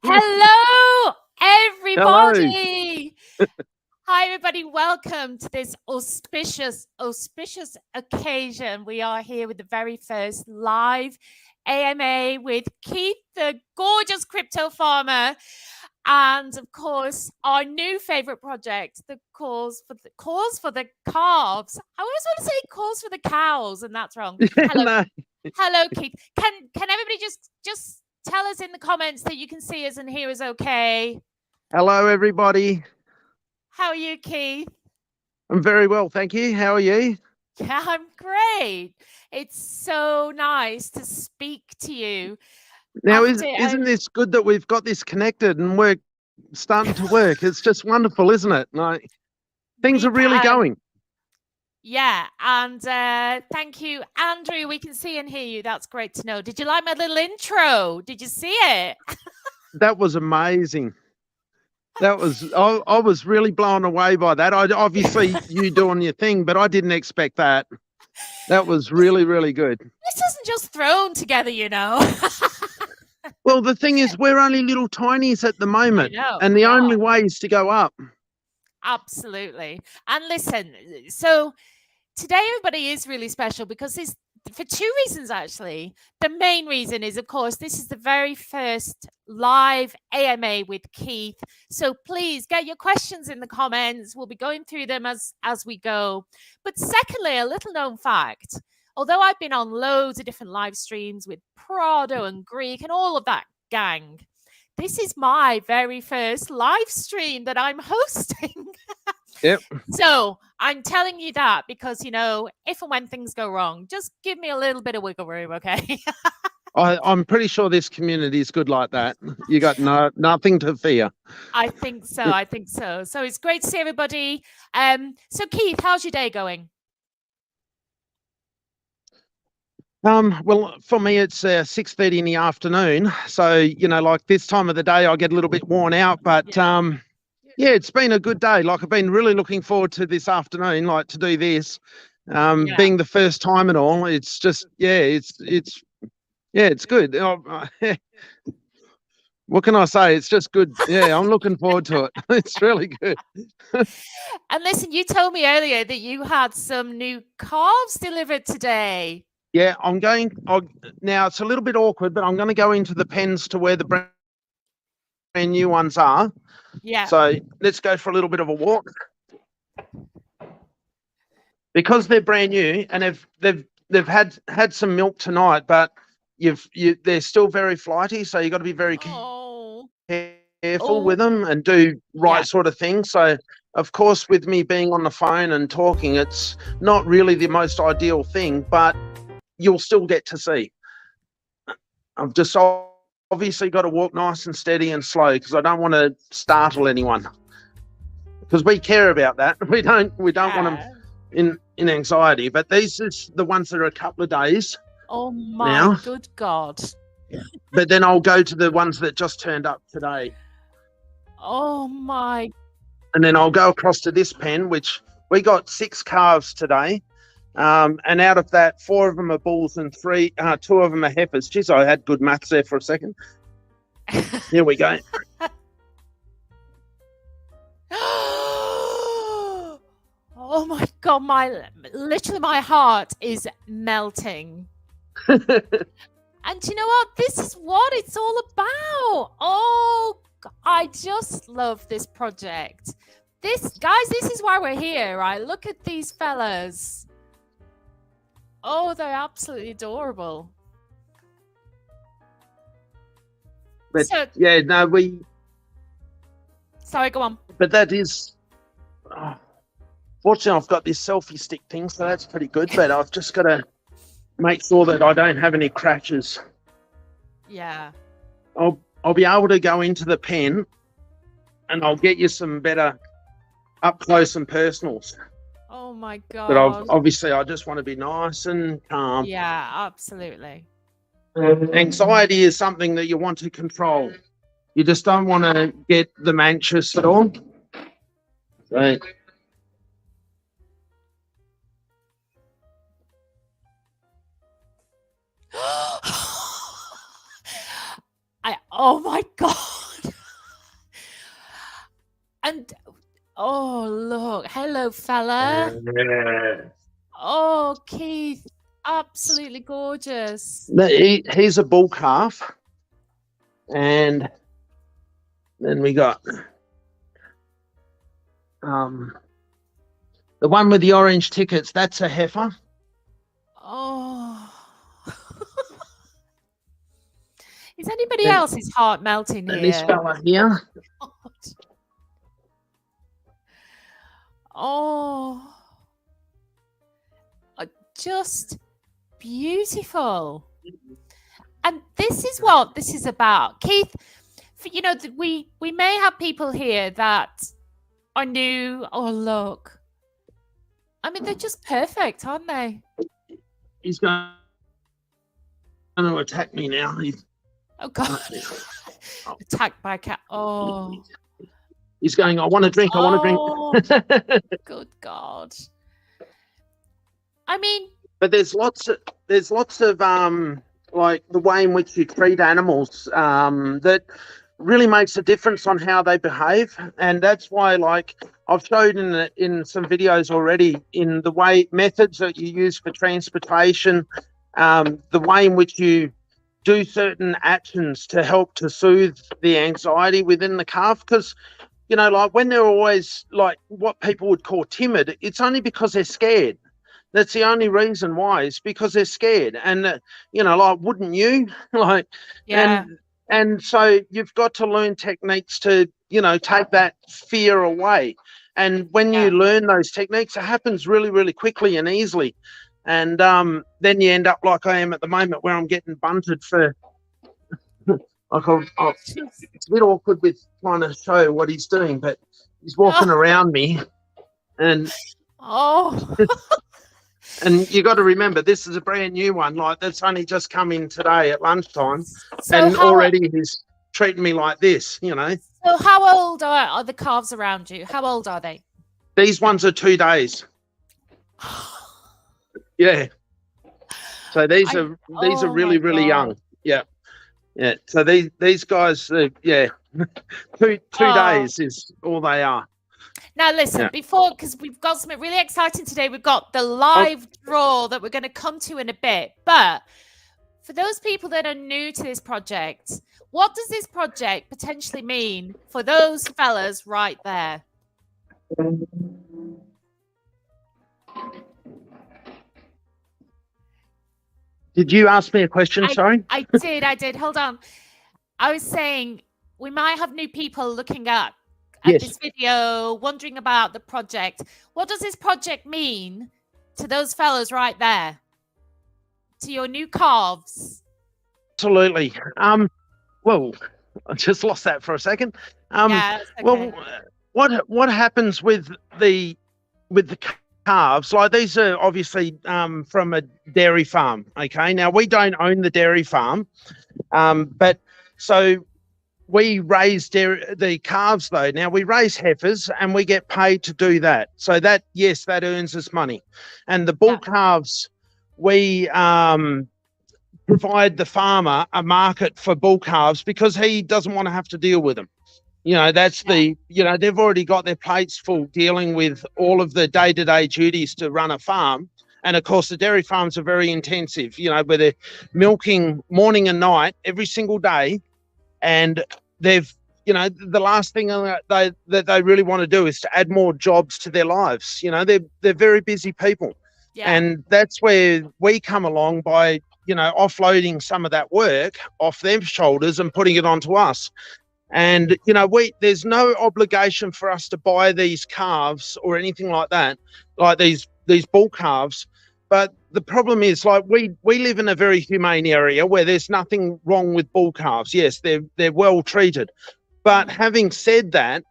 Hello, everybody. Hello. Hi, everybody. Welcome to this auspicious occasion. We are here with the very first live AMA with Keith, the gorgeous crypto farmer, and of course, our new favorite project, the calls for the calves. I always want to say calls for the cows, and that's wrong. Hello, No. hello, Keith. Can everybody just tell us in the comments that you can see us and hear us okay? Hello, everybody. How are you, Keith? I'm very well, thank you. How are you? Yeah, I'm great. It's so nice to speak to you. Now, isn't this good that we've got this connected and we're starting to work? It's just wonderful, isn't it? Like, things are really going. Yeah, and thank you, Andrew. We can see and hear you. That's great to know. Did you like my little intro? Did you see it? That was amazing. That was, I was really blown away by that. Obviously you doing your thing, but I didn't expect that. That was really, really good. This isn't just thrown together, you know. Well, the thing is, we're only little tinies at the moment, and the only way is to go up. Absolutely. And listen, so today everybody is really special because it's for two reasons, actually. The main reason is, of course, this is the very first live AMA with Keith. So please get your questions in the comments. We'll be going through them as we go. But secondly, a little known fact, although I've been on loads of different live streams with Prado and Greek and all of that gang, this is my very first live stream that I'm hosting. Yep. So I'm telling you that because, you know, if and when things go wrong, just give me a little bit of wiggle room, okay? I'm pretty sure this community is good like that. You got nothing to fear. I think so. I think so. So it's great to see everybody. So Keith, how's your day going? Well, for me, it's 6:30 in the afternoon. So, you know, like this time of the day, I get a little bit worn out, but yeah, it's been a good day. Like, I've been really looking forward to this afternoon, like to do this, being the first time and all. It's just, it's good. What can I say? It's just good. Yeah, I'm looking forward to it. It's really good. And listen, you told me earlier that you had some new calves delivered today. Yeah, now it's a little bit awkward, but I'm going to go into the pens to where the brand new ones are. Yeah. So let's go for a little bit of a walk. Because they're brand new and they've had some milk tonight, but they're still very flighty, so you've got to be very careful with them and do sort of thing. So of course, with me being on the phone and talking, it's not really the most ideal thing, but you'll still get to see. I've just obviously got to walk nice and steady and slow because I don't want to startle anyone, because we care about that. We don't want them in anxiety. But these is the ones that are a couple of days. Oh my good God. But then I'll go to the ones that just turned up today. Oh my. And then I'll go across to this pen, which we got 6 calves today. And out of that, 4 of them are bulls and 2 of them are heifers. Geez, I had good maths there for a second. Here we go. Oh my God, literally my heart is melting. And you know what? This is what it's all about. Oh, I just love this project. This is why we're here, right? Look at these fellas. Oh, they're absolutely adorable. But so, we. Sorry, go on. But that is Fortunately, I've got this selfie stick thing, so that's pretty good. But I've just got to make sure that I don't have any crashes. Yeah. I'll be able to go into the pen, and I'll get you some better up close and personals. Oh my God. But obviously, I just want to be nice and calm. Yeah, absolutely. Anxiety is something that you want to control. You just don't want to get them anxious at all. So, Oh my God. And oh look, hello fella. Oh Keith, absolutely gorgeous. He's a bull calf, and then we got the one with the orange tickets. That's a heifer. Oh. Is anybody else's heart melting here? This fella here. God. Oh, just beautiful. And this is what this is about. Keith, you know, we may have people here that are new. Oh, look. I mean, they're just perfect, aren't they? He's going to attack me now. Oh, God. Attacked by a cat. Oh. He's going, I want to drink, I want to drink. Good God. I mean, but there's lots of like the way in which you treat animals that really makes a difference on how they behave. And that's why, like I've showed in some videos already, in the way methods that you use for transportation, the way in which you do certain actions to help to soothe the anxiety within the calf. Because, you know, like when they're always like what people would call timid, it's only because they're scared. That's the only reason why, is because they're scared. And, you know, like, wouldn't you? Like, yeah. And so you've got to learn techniques to, you know, take that fear away. And when you learn those techniques, it happens really, really quickly and easily. And then you end up like I am at the moment, where I'm getting bunted for, like, it's a bit awkward with trying to show what he's doing, but he's walking around me. And and you got to remember, this is a brand new one. Like, that's only just come in today at lunchtime, and already he's treating me like this, you know. So how old are the calves around you? How old are they? These ones are 2 days. Yeah. So these are really, really young. Yeah. Yeah. So these guys, yeah, two days is all they are. Now, listen, because we've got something really exciting today. We've got the live draw that we're going to come to in a bit. But for those people that are new to this project, what does this project potentially mean for those fellas right there? Did you ask me a question? Sorry? I did. Hold on. I was saying we might have new people looking at this video, wondering about the project. What does this project mean to those fellas right there? To your new calves? Absolutely. Well, I just lost that for a second. Yeah, okay. Well, what happens with the calves? Like, these are obviously from a dairy farm. Okay, now we don't own the dairy farm, but so we raise the calves though. Now we raise heifers and we get paid to do that. So that earns us money. And the bull calves, we provide the farmer a market for bull calves because he doesn't want to have to deal with them. You know, that's they've already got their plates full dealing with all of the day-to-day duties to run a farm. And of course, the dairy farms are very intensive, you know, where they're milking morning and night every single day. And they've, you know, the last thing that they really want to do is to add more jobs to their lives. You know, they're very busy people. Yeah. And that's where we come along by, you know, offloading some of that work off their shoulders and putting it onto us. And, there's no obligation for us to buy these calves or anything like that, like these bull calves. But the problem is, like, we live in a very humane area where there's nothing wrong with bull calves. Yes, they're well treated. But having said that,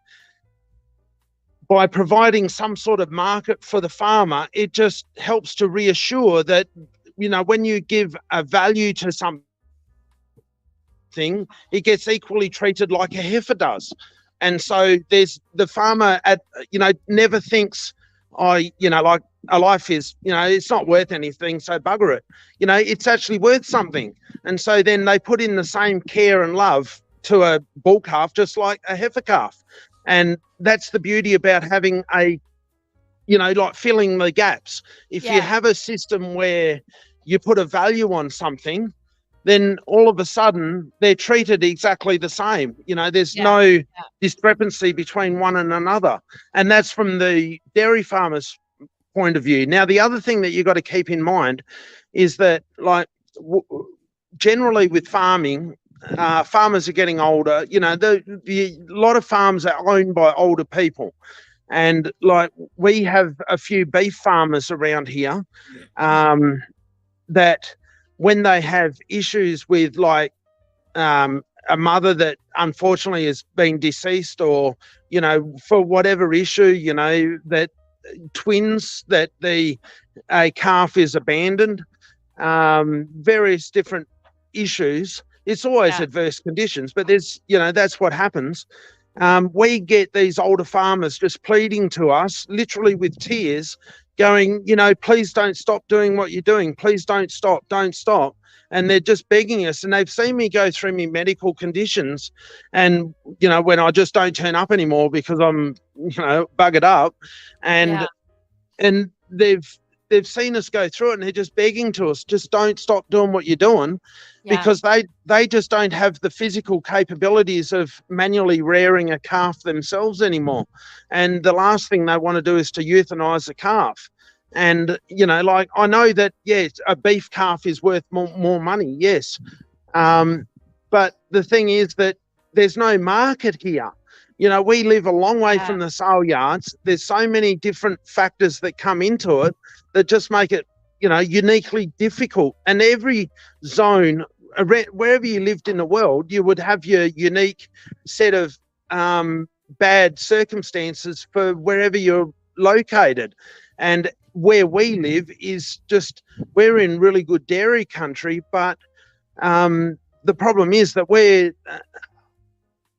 by providing some sort of market for the farmer, it just helps to reassure that, when you give a value to something, it gets equally treated like a heifer does. And so there's the farmer never thinks, like a life is, it's not worth anything, so bugger it. It's actually worth something. And so then they put in the same care and love to a bull calf, just like a heifer calf. And that's the beauty about having like filling the gaps. If you have a system where you put a value on something, then all of a sudden they're treated exactly the same. There's no discrepancy between one and another. And that's from the dairy farmer's point of view. Now, the other thing that you've got to keep in mind is that, like, generally with farming, farmers are getting older. A lot of farms are owned by older people. And, like, we have a few beef farmers around here that when they have issues with, like, a mother that unfortunately has been deceased, or, for whatever issue, that twins, that a calf is abandoned, various different issues. It's always adverse conditions, but there's, that's what happens. We get these older farmers just pleading to us, literally with tears, going, please don't stop doing what you're doing. Please don't stop. And they're just begging us. And they've seen me go through my medical conditions. And, when I just don't turn up anymore because I'm, buggered up. And they've seen us go through it, and they're just begging to us, just don't stop doing what you're doing, because they just don't have the physical capabilities of manually rearing a calf themselves anymore. And the last thing they want to do is to euthanize a calf. And, like, I know that, a beef calf is worth more money, yes. But the thing is that there's no market here. We live a long way from the sale yards. There's so many different factors that come into it that just make it, uniquely difficult. And every zone, wherever you lived in the world, you would have your unique set of bad circumstances for wherever you're located. And where we live is just, we're in really good dairy country, but the problem is that we're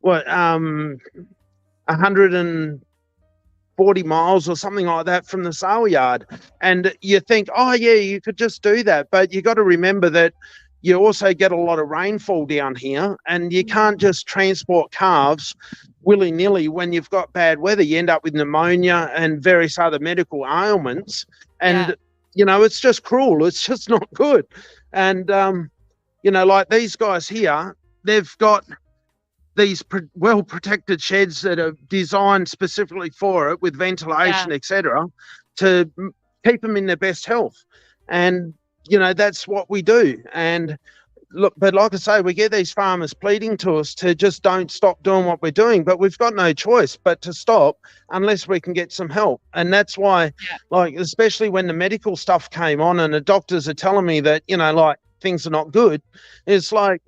140 miles or something like that from the sale yard. And you think, oh yeah, you could just do that, but you got to remember that you also get a lot of rainfall down here, and you can't just transport calves willy-nilly when you've got bad weather. You end up with pneumonia and various other medical ailments, and it's just cruel. It's just not good. And like these guys here, they've got these well-protected sheds that are designed specifically for it, with ventilation, etc., to keep them in their best health. And that's what we do. And look, but like I say, we get these farmers pleading to us to just don't stop doing what we're doing, but we've got no choice but to stop unless we can get some help. And that's why, like, especially when the medical stuff came on and the doctors are telling me that, like, things are not good, it's like,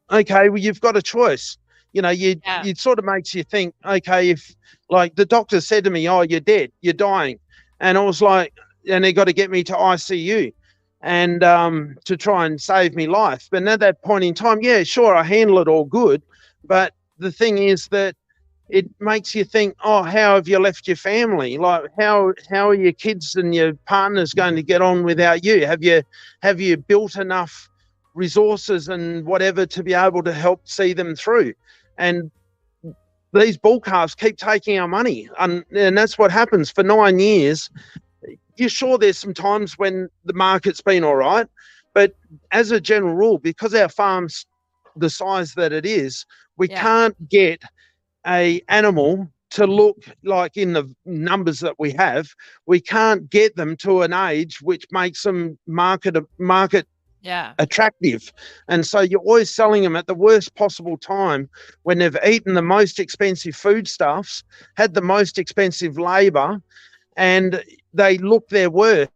okay, well, you've got a choice. It sort of makes you think, okay, if, like, the doctor said to me, oh, you're dead, you're dying. And I was like, and they got to get me to ICU and to try and save me life. But at that point in time, yeah, sure, I handle it all good. But the thing is that it makes you think, oh, how have you left your family? Like, how are your kids and your partners going to get on without you? Have you built enough resources and whatever to be able to help see them through? And these bull calves keep taking our money, and that's what happens for 9 years. You're sure there's some times when the market's been all right, but as a general rule, because our farm's the size that it is, we can't get a animal to look like, in the numbers that we have, we can't get them to an age which makes them market Yeah. attractive. And so you're always selling them at the worst possible time when they've eaten the most expensive foodstuffs, had the most expensive labor, and they look their worst.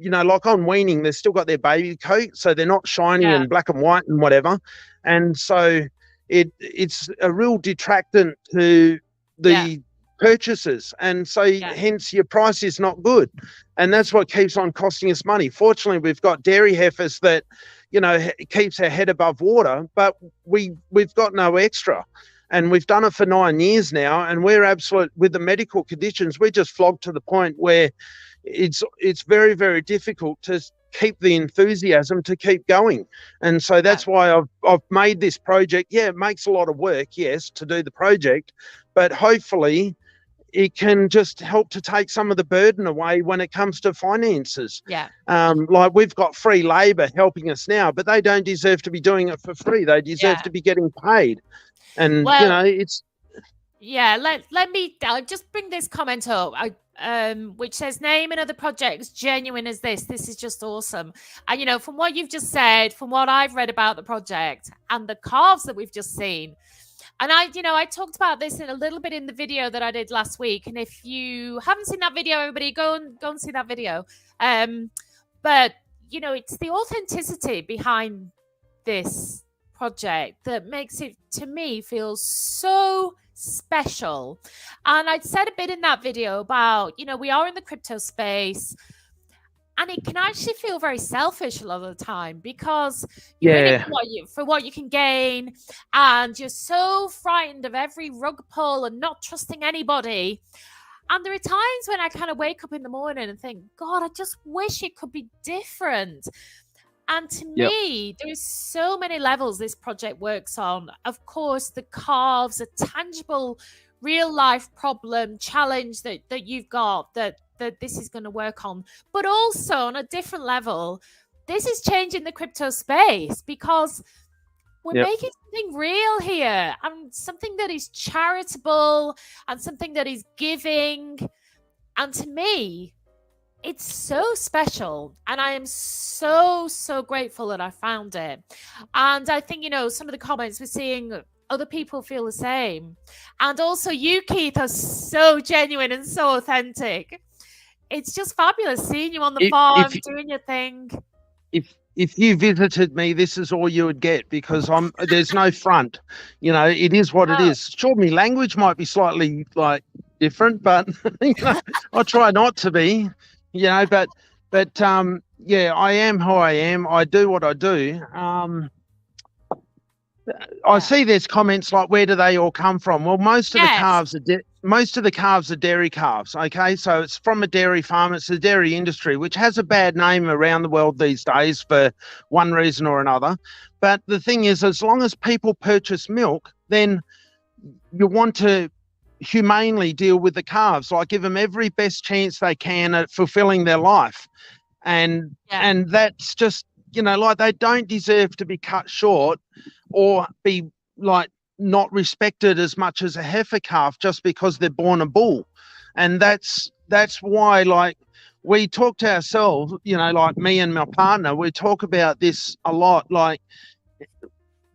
Like on weaning, they've still got their baby coat, so they're not shiny Yeah. and black and white and whatever. And so it's a real detractant to Yeah. the purchases, and so Yeah. hence your price is not good, and that's what keeps on costing us money. Fortunately, we've got dairy heifers that keeps our head above water, but we've got no extra. And we've done it for 9 years now, and we're absolute with the medical conditions. We're just flogged to the point where it's very, very difficult to keep the enthusiasm to keep going. And so that's why I've made this project. Yeah, it makes a lot of work, yes, to do the project, but hopefully it can just help to take some of the burden away when it comes to finances. Yeah. Like we've got free labor helping us now, but they don't deserve to be doing it for free. They deserve to be getting paid. And it's let me just bring this comment up, which says, name another project as genuine as this is just awesome. And from what you've just said, from what I've read about the project and the calves that we've just seen, and I talked about this in a little bit in the video that I did last week, and if you haven't seen that video, everybody go and see that video. But it's the authenticity behind this project that makes it, to me, feel so special. And I'd said a bit in that video about, we are in the crypto space, and it can actually feel very selfish a lot of the time because you're in it for what you can gain, and you're so frightened of every rug pull and not trusting anybody. And there are times when I kind of wake up in the morning and think, God, I just wish it could be different. And to me, there's so many levels this project works on. Of course, the calves, a tangible, real life problem, challenge that you've got that this is going to work on. But also on a different level, this is changing the crypto space because we're making something real here, and something that is charitable and something that is giving. And to me, it's so special, and I am so grateful that I found it. And I think some of the comments we're seeing, other people feel the same. And also you, Keith, are so genuine and so authentic. It's just fabulous seeing you on the farm doing your thing. If you visited me, this is all you would get, because there's no front. It is what it is. Sure, my language might be slightly different, but I try not to be. But I am who I am. I do what I do. I see there's comments like, where do they all come from? Well, most of the calves are dairy calves. Okay, so it's from a dairy farm. It's the dairy industry, which has a bad name around the world these days for one reason or another. But the thing is, as long as people purchase milk, then you want to humanely deal with the calves, like give them every best chance they can at fulfilling their life. And that's just, they don't deserve to be cut short or be not respected as much as a heifer calf just because they're born a bull. And that's why we talk to ourselves, like me and my partner, we talk about this a lot,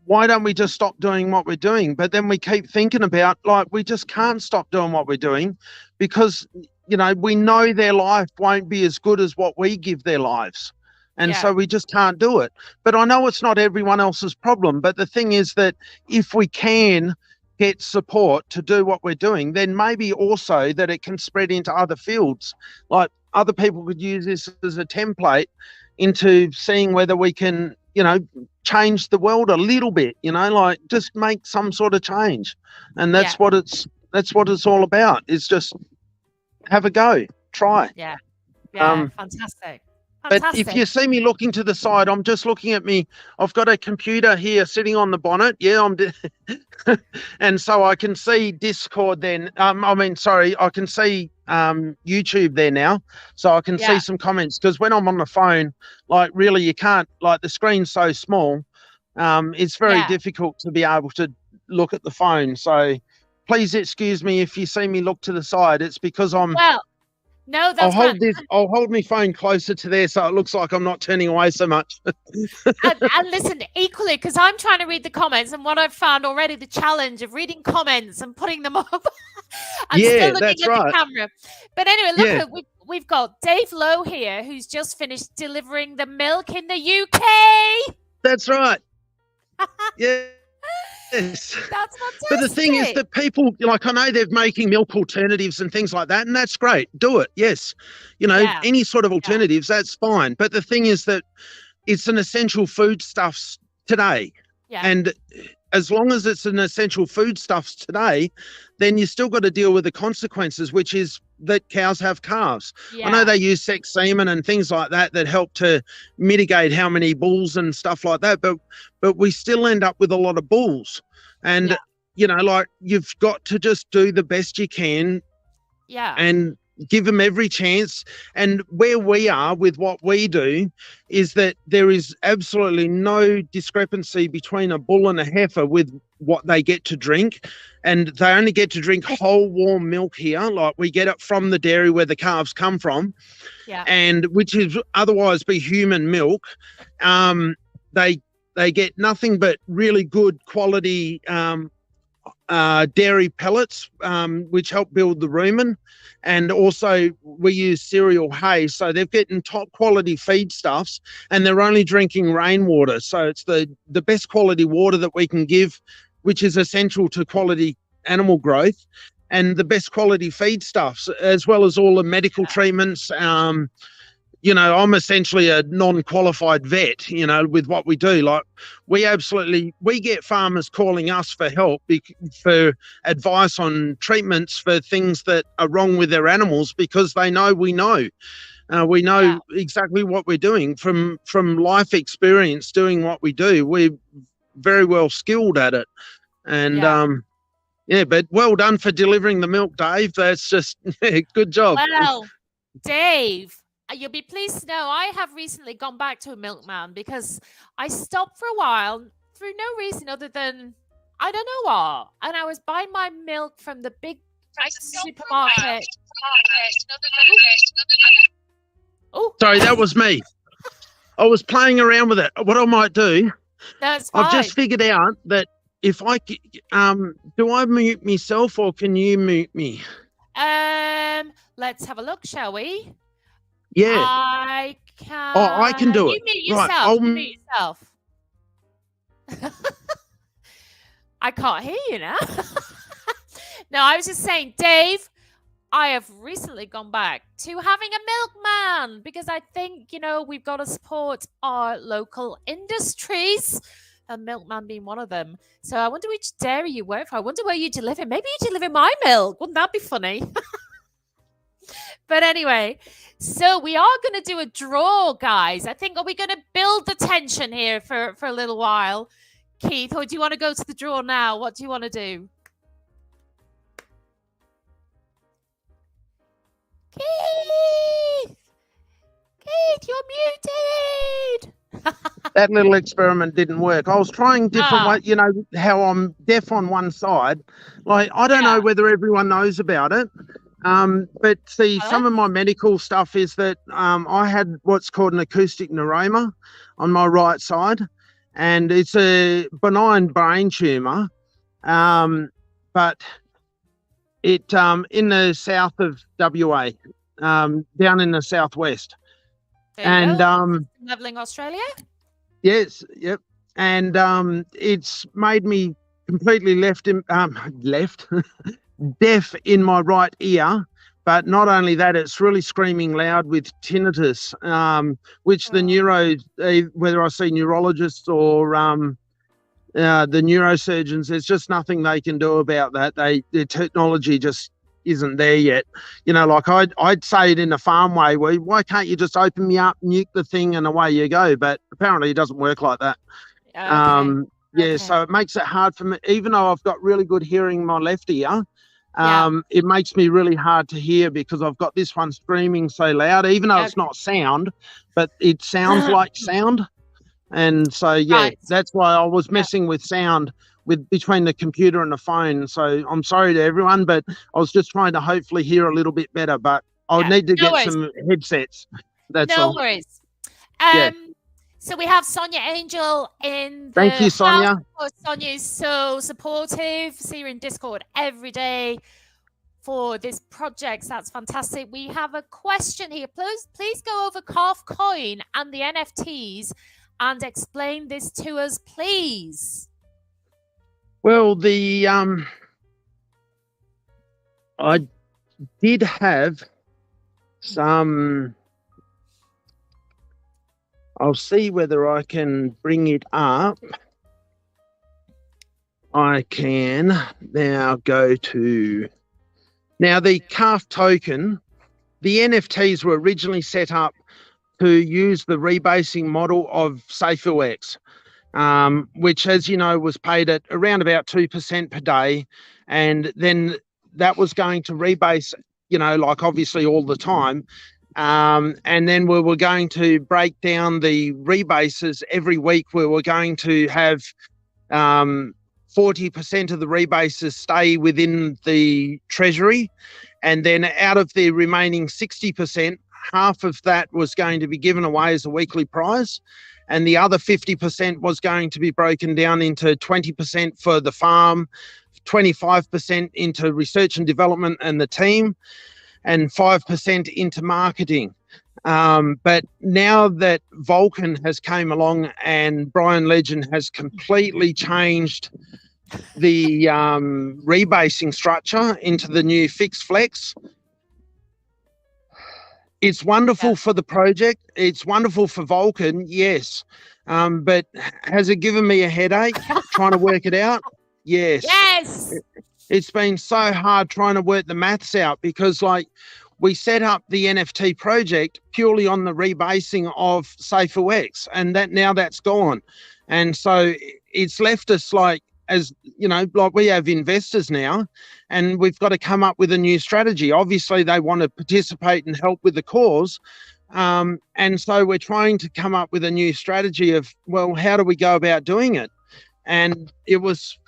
why don't we just stop doing what we're doing? But then we keep thinking about, we just can't stop doing what we're doing because, we know their life won't be as good as what we give their lives. And so we just can't do it. But I know it's not everyone else's problem. But the thing is that if we can get support to do what we're doing, then maybe also that it can spread into other fields. Like other people could use this as a template into seeing whether we can, change the world a little bit, just make some sort of change. And that's what it's all about, is just have a go, try. Fantastic. But if you see me looking to the side, I'm just looking at me. I've got a computer here sitting on the bonnet. And so I can see Discord then. I can see YouTube there now. So I can see some comments, because when I'm on the phone, really you can't, the screen's so small. It's very difficult to be able to look at the phone. So please excuse me if you see me look to the side. It's because I'm... No, I'll that's fine. hold this. I'll hold my phone closer to there so it looks like I'm not turning away so much. And listen, equally, because I'm trying to read the comments, and what I've found already, the challenge of reading comments and putting them up and still Yeah, looking that's at the right. camera. But anyway, look Yeah, at we've got Dave Lowe here, who's just finished delivering the milk in the UK. that's right. Yes. That's But the thing is fantastic. that people, like, I know they're making milk alternatives and things like that, and that's great. Do it. Yes. Yeah, Any sort of yeah, alternatives, that's fine. But the thing is that it's an essential foodstuffs today. yeah, And as long as it's an essential foodstuffs today, then you still got to deal with the consequences, which is that cows have calves. I know yeah, they use sex semen and things like that that help to mitigate how many bulls and stuff like that, but we still end up with a lot of bulls. And yeah, like, you've got to just do the best you can yeah, and give them every chance. And where we are with what we do is that there is absolutely no discrepancy between a bull and a heifer with what they get to drink. And they only get to drink whole warm milk here. Like, we get it from the dairy where the calves come from, yeah, and which is otherwise be human milk. They get nothing but really good quality dairy pellets, which help build the rumen. And also we use cereal hay. So they're getting top quality feedstuffs, and they're only drinking rainwater. So it's the best quality water that we can give, which is essential to quality animal growth, and the best quality feedstuffs, as well as all the medical treatments. I'm essentially a non-qualified vet, with what we do. Like, we get farmers calling us for help, for advice on treatments for things that are wrong with their animals, because they know we know. We know yeah, exactly what we're doing from life experience doing what we do. We're very well skilled at it. And yeah. but well done for delivering the milk, Dave. That's just good job. Well, Dave, you'll be pleased to know I have recently gone back to a milkman because I stopped for a while for no reason other than I don't know what. And I was buying my milk from the big supermarket. Oh, Sorry, that was me. I was playing around with it. What I might do, that's fine. I've just figured out that if I do I mute myself, or can you mute me? Let's have a look, shall we? Yeah. I can. Oh, I can do it. You mute Right, yourself. I'll You mute yourself. I can't hear you now. No, I was just saying, Dave, I have recently gone back to having a milkman because I think, we've got to support our local industries, and milkman being one of them. So I wonder which dairy you work for. I wonder where you deliver. Maybe you deliver my milk. Wouldn't that be funny? But anyway, so we are going to do a draw, guys. I think, are we going to build the tension here for a little while? Keith, or do you want to go to the draw now? What do you want to do? Keith! Keith, you're muted! That little experiment didn't work. I was trying different ways, how I'm deaf on one side. Like, I don't know whether everyone knows about it. But see, some of my medical stuff is that I had what's called an acoustic neuroma on my right side, and it's a benign brain tumor. But it in the south of WA, down in the southwest. And leveling Australia? Yes, yep. And it's made me completely deaf in my right ear. But not only that, it's really screaming loud with tinnitus, which whether I see neurologists or the neurosurgeons, there's just nothing they can do about that. The technology just isn't there yet. Like, I'd say it in a farm way, why can't you just open me up, nuke the thing, and away you go? But apparently it doesn't work like that. Okay. So it makes it hard for me, even though I've got really good hearing in my left ear. It makes me really hard to hear because I've got this one screaming so loud, even though it's not sound, but it sounds like sound. And so, that's why I was messing with sound between the computer and the phone. So I'm sorry to everyone, but I was just trying to hopefully hear a little bit better. But I'll Yeah. need to No get worries. some headsets. That's No all. worries. Yeah. So we have Sonia Angel in the Thank you, house. Sonia. Of course, Sonia is so supportive. See her in Discord every day for this project. That's fantastic. We have a question here. Please go over Calf Coin and the NFTs and explain this to us, please. Well, I did have some. I'll see whether I can bring it up. I can now go to. Now, the calf token, the NFTs were originally set up to use the rebasing model of SafeX, which, as you know, was paid at around about 2% per day. And then that was going to rebase, like obviously all the time. And then we were going to break down the rebases every week. We were going to have 40% of the rebases stay within the treasury. And then out of the remaining 60%, half of that was going to be given away as a weekly prize. And the other 50% was going to be broken down into 20% for the farm, 25% into research and development and the team, and 5% into marketing. But now that Vulcan has came along and Brian Legend has completely changed the rebasing structure into the new fixed flex, it's wonderful for the project. It's wonderful for Vulcan, yes. But has it given me a headache trying to work it out? Yes. Yes. It's been so hard trying to work the maths out because, we set up the NFT project purely on the rebasing of SafeX, and that's gone. And so it's left us as we have investors now, and we've got to come up with a new strategy. Obviously, they want to participate and help with the cause. And so we're trying to come up with a new strategy of, well, how do we go about doing it? And it was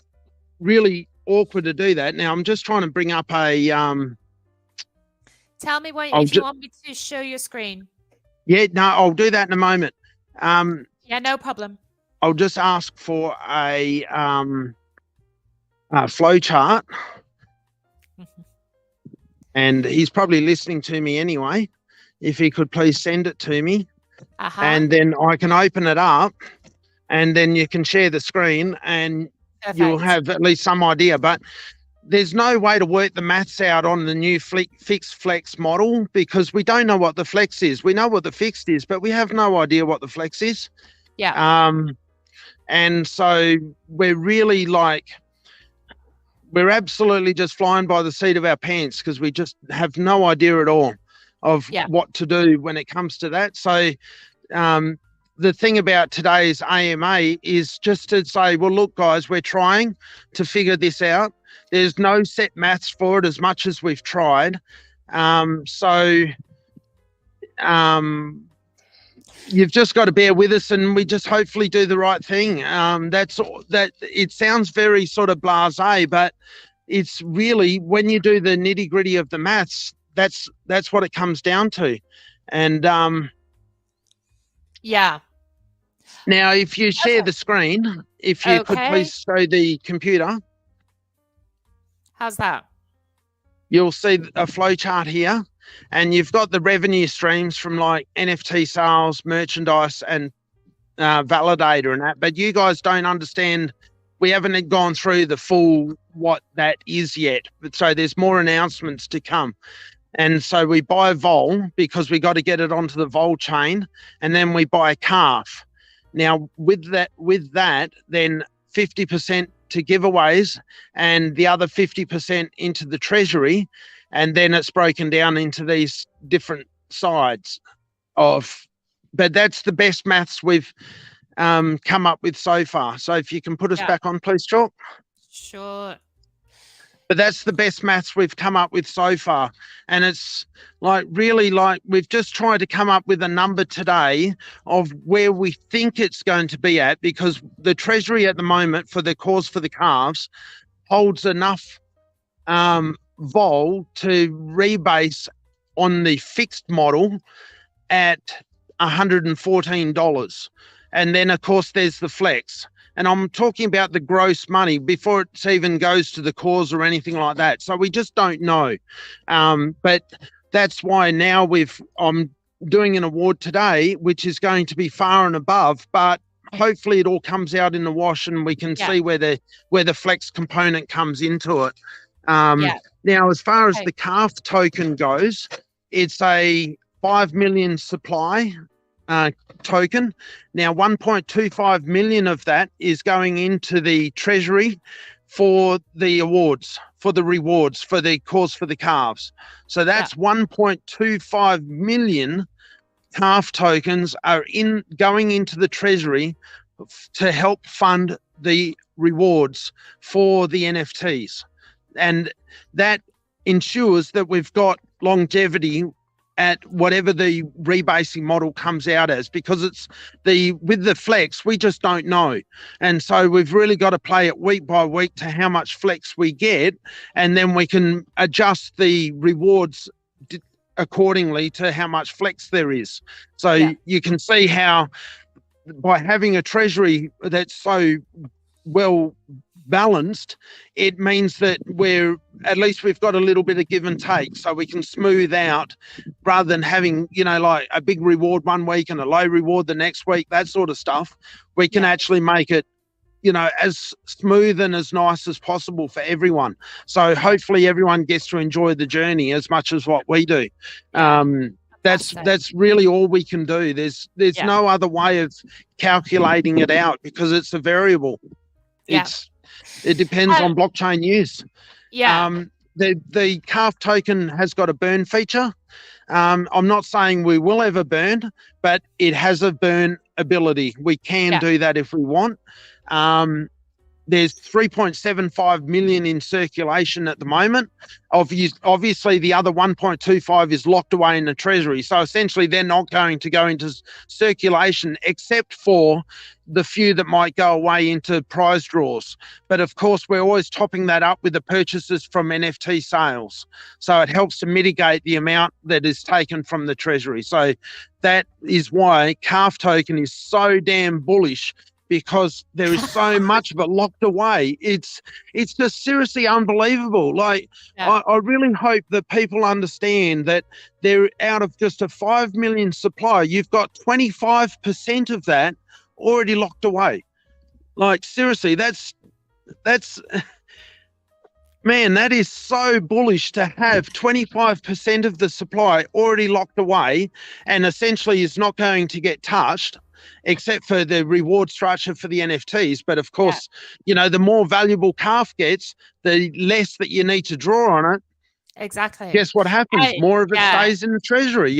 really awkward to do that. Now I'm just trying to bring up a tell me if you want me to show your screen. Yeah, no, I'll do that in a moment. Yeah, no problem. I'll just ask for a flow chart. And he's probably listening to me anyway. If he could please send it to me. And then I can open it up, and then you can share the screen, and you'll have at least some idea. But there's no way to work the maths out on the new fixed flex model because we don't know what the flex is. We know what the fixed is, but we have no idea what the flex is. Yeah. And so we're really we're absolutely just flying by the seat of our pants because we just have no idea at all of what to do when it comes to that. So the thing about today's AMA is just to say, well, look, guys, we're trying to figure this out. There's no set maths for it as much as we've tried. You've just got to bear with us, and we just hopefully do the right thing. That it sounds very sort of blasé, but it's really when you do the nitty gritty of the maths, that's what it comes down to. And yeah. Now, if you share the screen, if you could please show the computer. How's that? You'll see a flow chart here, and you've got the revenue streams from NFT sales, merchandise, and validator and that. But you guys don't understand. We haven't gone through the full what that is yet. So there's more announcements to come. And so we buy Vol because we got to get it onto the Vol chain, and then we buy Calf. Now with that, then 50% to giveaways and the other 50% into the treasury, and then it's broken down into these different sides but that's the best maths we've come up with so far. So if you can put us back on, please, Chalk. Sure. But that's the best maths we've come up with so far. And it's really we've just tried to come up with a number today of where we think it's going to be at, because the treasury at the moment for the cause for the calves holds enough vol to rebase on the fixed model at $114. And then, of course, there's the flex. And I'm talking about the gross money before it even goes to the cause or anything like that. So we just don't know. But that's why now I'm doing an award today, which is going to be far and above, but hopefully it all comes out in the wash and we can see where the flex component comes into it. Now, as far as the calf token goes, it's a 5 million supply token. Now, 1.25 million of that is going into the treasury for the awards, for the rewards, for the cause for the calves. So that's 1.25 million calf tokens are going into the treasury to help fund the rewards for the NFTs. And that ensures that we've got longevity at whatever the rebasing model comes out as, because with the flex, we just don't know. And so we've really got to play it week by week to how much flex we get, and then we can adjust the rewards accordingly to how much flex there is. So you can see how by having a treasury that's so well balanced, it means that we've got a little bit of give and take, so we can smooth out rather than having, like a big reward one week and a low reward the next week, that sort of stuff. We can actually make it, as smooth and as nice as possible for everyone. So hopefully everyone gets to enjoy the journey as much as what we do. That's really all we can do. There's no other way of calculating it out because it's a variable. It depends on blockchain use. The calf token has got a burn feature. I'm not saying we will ever burn, but it has a burn ability. We can do that if we want. There's 3.75 million in circulation at the moment. Obviously, the other 1.25 is locked away in the treasury. So essentially, they're not going to go into circulation except for the few that might go away into prize draws. But of course, we're always topping that up with the purchases from NFT sales. So it helps to mitigate the amount that is taken from the treasury. So that is why calf token is so damn bullish, because there is so much of it locked away. It's just seriously unbelievable. Like, I really hope that people understand that they're out of just a 5 million supply. You've got 25% of that already locked away. Like, seriously, that's man, that is so bullish to have 25% of the supply already locked away and essentially is not going to get touched, except for the reward structure for the NFTs. But of course, the more valuable calf gets, the less that you need to draw on it. Exactly. Guess what happens? More of it stays in the treasury.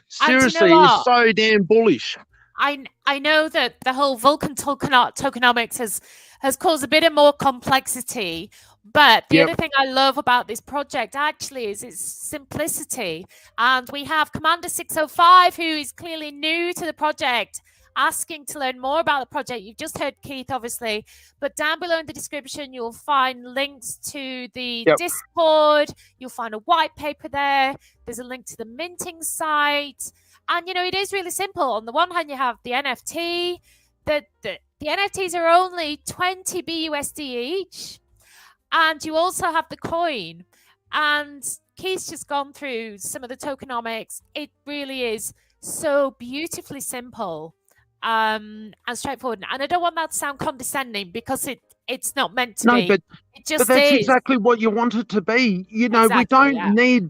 Seriously, it's so damn bullish. I know that the whole Vulcan tokenomics has caused a bit of more complexity. But the other thing I love about this project actually is its simplicity. And we have Commander 605, who is clearly new to the project, asking to learn more about the project. You've just heard Keith, obviously, but down below in the description, you'll find links to the Discord. You'll find a white paper there. There's a link to the minting site. And, it is really simple. On the one hand, you have the NFT. The NFTs are only 20 BUSD each. And you also have the coin. And Keith's just gone through some of the tokenomics. It really is so beautifully simple and straightforward. And I don't want that to sound condescending, because it's not meant to be. But that's exactly what you want it to be. We don't need,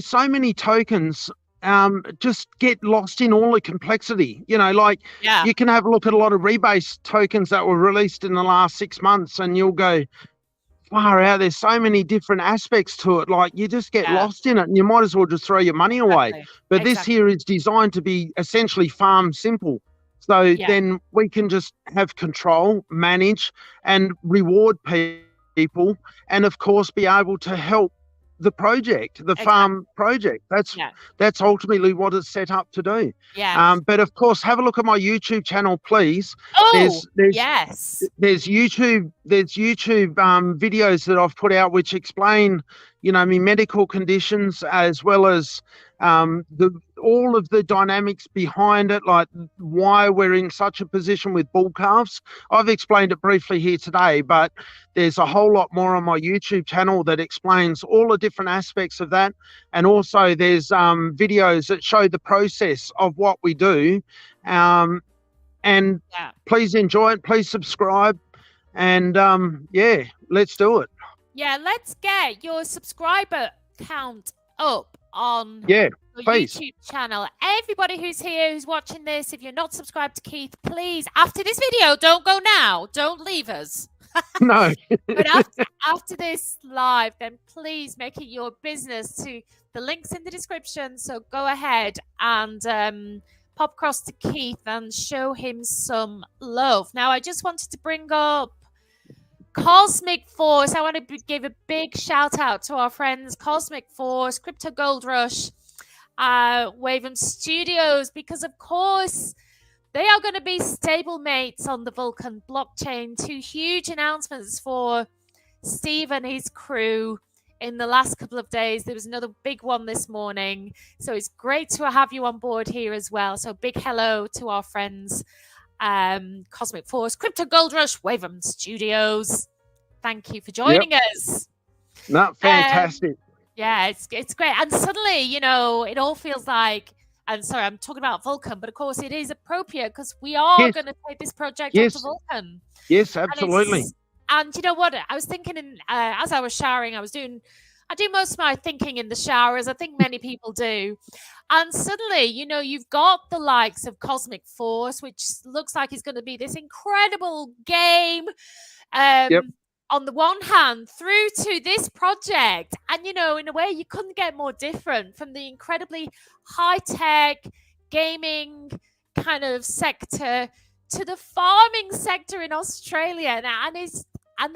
so many tokens just get lost in all the complexity. You can have a look at a lot of rebase tokens that were released in the last 6 months and you'll go, far out, there's so many different aspects to it. Like, you just get lost in it and you might as well just throw your money away. But this here is designed to be essentially farm simple. So then we can just have control, manage and reward people, and of course be able to help the project, the farm project. That's ultimately what it's set up to do. Yeah. But of course, have a look at my YouTube channel, please. Oh, there's YouTube videos that I've put out which explain, my medical conditions, as well as all of the dynamics behind it, like why we're in such a position with bull calves. I've explained it briefly here today, but there's a whole lot more on my YouTube channel that explains all the different aspects of that. And also there's videos that show the process of what we do. And please enjoy it, please subscribe, and let's do it. Yeah, let's get your subscriber count up on your YouTube channel. Everybody who's here, who's watching this, if you're not subscribed to Keith, please, after this video, don't go now, don't leave us. No. But after this live, then please make it your business to the links in the description. So go ahead and pop across to Keith and show him some love. Now, I just wanted to bring up Cosmic Force. I want to give a big shout out to our friends Cosmic Force, Crypto Gold Rush, Wavem Studios, because of course they are going to be stablemates on the Vulcan blockchain. 2 huge announcements for Steve and his crew in the last couple of days. There was another big one this morning, so it's great to have you on board here as well. So big hello to our friends Cosmic Force, Crypto Gold Rush, Wavem Studios. Thank you for joining us. No, fantastic. Yeah, it's great. And suddenly, it all feels like, and sorry, I'm talking about Vulcan, but of course it is appropriate because we are going to take this project onto Vulcan. Yes, absolutely. And you know what? I was thinking as I was showering, I do most of my thinking in the shower, as I think many people do. And suddenly, you've got the likes of Cosmic Force, which looks like it's going to be this incredible game. On the one hand, through to this project. And, in a way, you couldn't get more different from the incredibly high-tech gaming kind of sector to the farming sector in Australia. And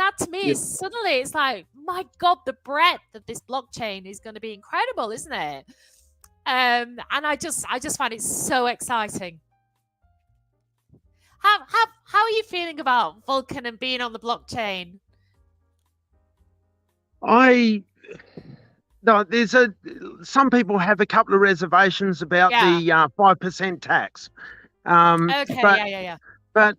that to me is suddenly, it's like, my God, the breadth of this blockchain is going to be incredible, isn't it? And I just find it so exciting. How are you feeling about Vulcan and being on the blockchain? Some people have a couple of reservations about the 5% tax. But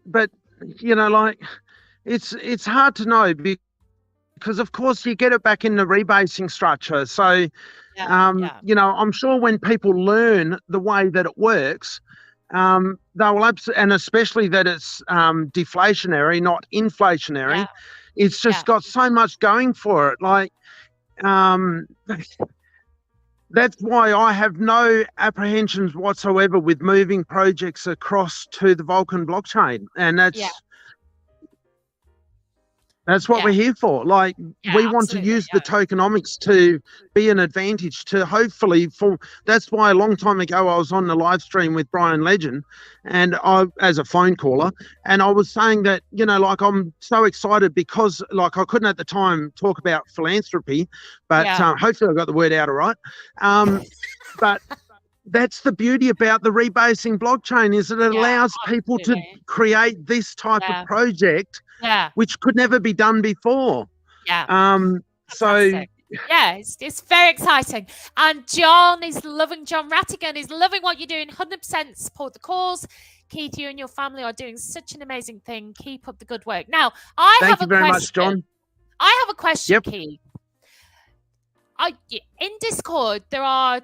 it's hard to know because of course you get it back in the rebasing structure. So I'm sure when people learn the way that it works, they will and especially that it's deflationary, not inflationary. It's just got so much going for it. Like, that's why I have no apprehensions whatsoever with moving projects across to the Vulcan blockchain. And that's what we're here for. Like, we want to use the tokenomics to be an advantage to hopefully that's why a long time ago I was on the live stream with Brian Legend and as a phone caller, and I was saying that, I'm so excited because I couldn't at the time talk about philanthropy, but hopefully I got the word out all right. But that's the beauty about the rebasing blockchain, is that it allows people to create this type of project, which could never be done before. It's very exciting. And John Rattigan is loving what you're doing. 100% support the cause. Keith, you and your family are doing such an amazing thing. Keep up the good work. Now, thank you very much, John. I have a question, Keith. In Discord, there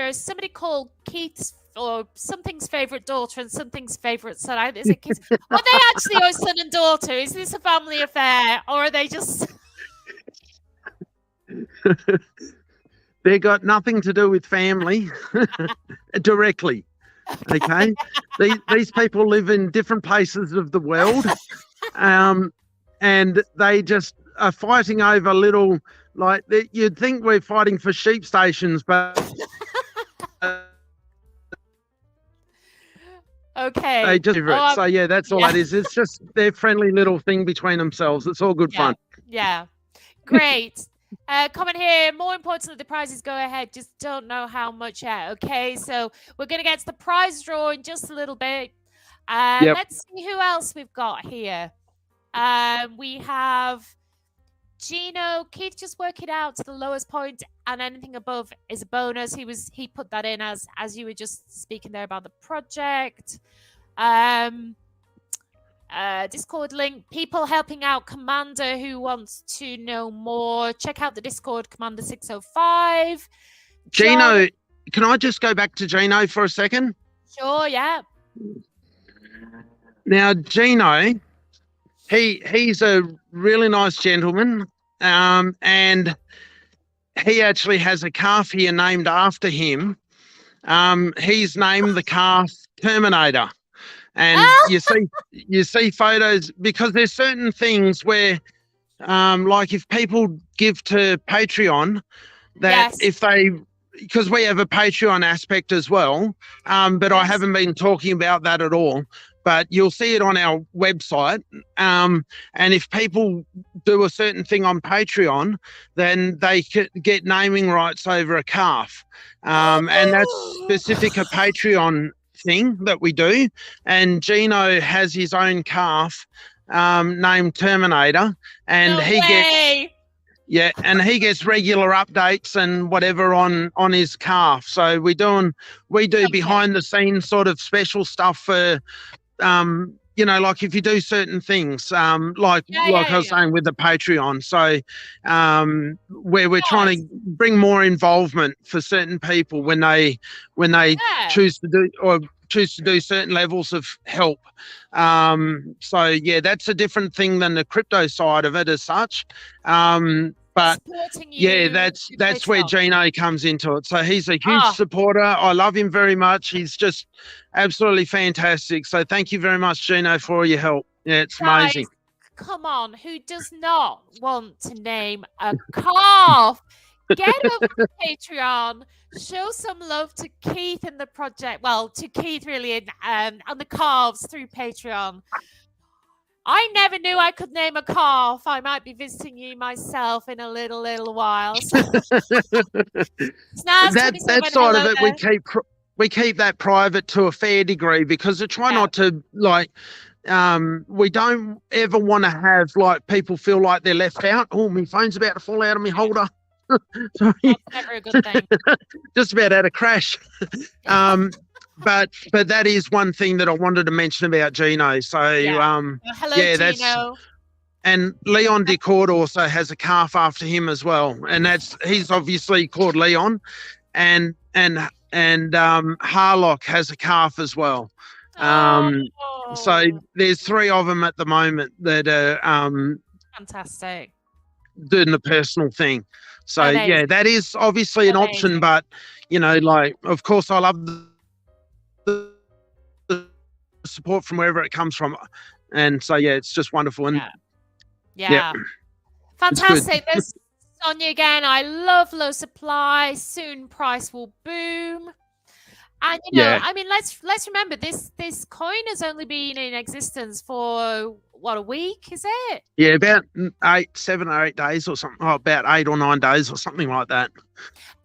is somebody called Keith's or something's favorite daughter and something's favorite son. Is it Keith? Are they actually your son and daughter? Is this a family affair, or are they just? They got nothing to do with family directly. Okay, these people live in different places of the world, and they just are fighting over little. Like, you'd think we're fighting for sheep stations, but okay. They just so that's all that is. It's just their friendly little thing between themselves. It's all good fun. Yeah, great. Comment here. More importantly, the prizes go ahead. Just don't know how much yet. Okay, so we're going to get to the prize draw in just a little bit. Yep. Let's see who else we've got here. We have Gino. Keith, just work it out to the lowest point, and anything above is a bonus. He put that in as you were just speaking there about the project. Discord link. People helping out Commander who wants to know more. Check out the Discord, Commander 605. Gino, can I just go back to Gino for a second? Sure, yeah. Now, Gino, he's a really nice gentleman, and he actually has a calf here named after him. He's named the calf Terminator. And you see photos, because there's certain things where, like if people give to Patreon, that if they, because we have a Patreon aspect as well, but I haven't been talking about that at all. But you'll see it on our website. And if people do a certain thing on Patreon, then they get naming rights over a calf. And that's specific a Patreon thing that we do. And Gino has his own calf named Terminator. And he gets regular updates and whatever on his calf. So we do behind the scenes sort of special stuff for like if you do certain things, like I was saying with the Patreon. So where we're trying to bring more involvement for certain people when they choose to do certain levels of help. So yeah, that's a different thing than the crypto side of it as such. But yeah, that's where Gino comes into it. So he's a huge supporter. I love him very much. He's just absolutely fantastic. So thank you very much, Gino, for all your help. Yeah, it's amazing. Come on, who does not want to name a calf? Get over to Patreon. Show some love to Keith and the project. Well, to Keith really, on the Calves through Patreon. I never knew I could name a calf. I might be visiting you myself in a little while. So. that side of it, we keep that private to a fair degree, because I try not to we don't ever want to have people feel like they're left out. Oh, my phone's about to fall out of my holder. Sorry. That's never a good thing. Just about had a crash. But that is one thing that I wanted to mention about Gino. So hello, Gino. And Leon Decord also has a calf after him as well, and he's obviously called Leon, and Harlock has a calf as well. So there's 3 of them at the moment that are fantastic, doing the personal thing. So yeah, that is obviously an option, but of course I love the support from wherever it comes from, and so yeah, it's just wonderful. And fantastic. There's Sonia again. I love low supply, soon price will boom. And I mean, let's remember this coin has only been in existence for a week, is it? Yeah, about 7 or 8 days or something. About 8 or 9 days or something like that.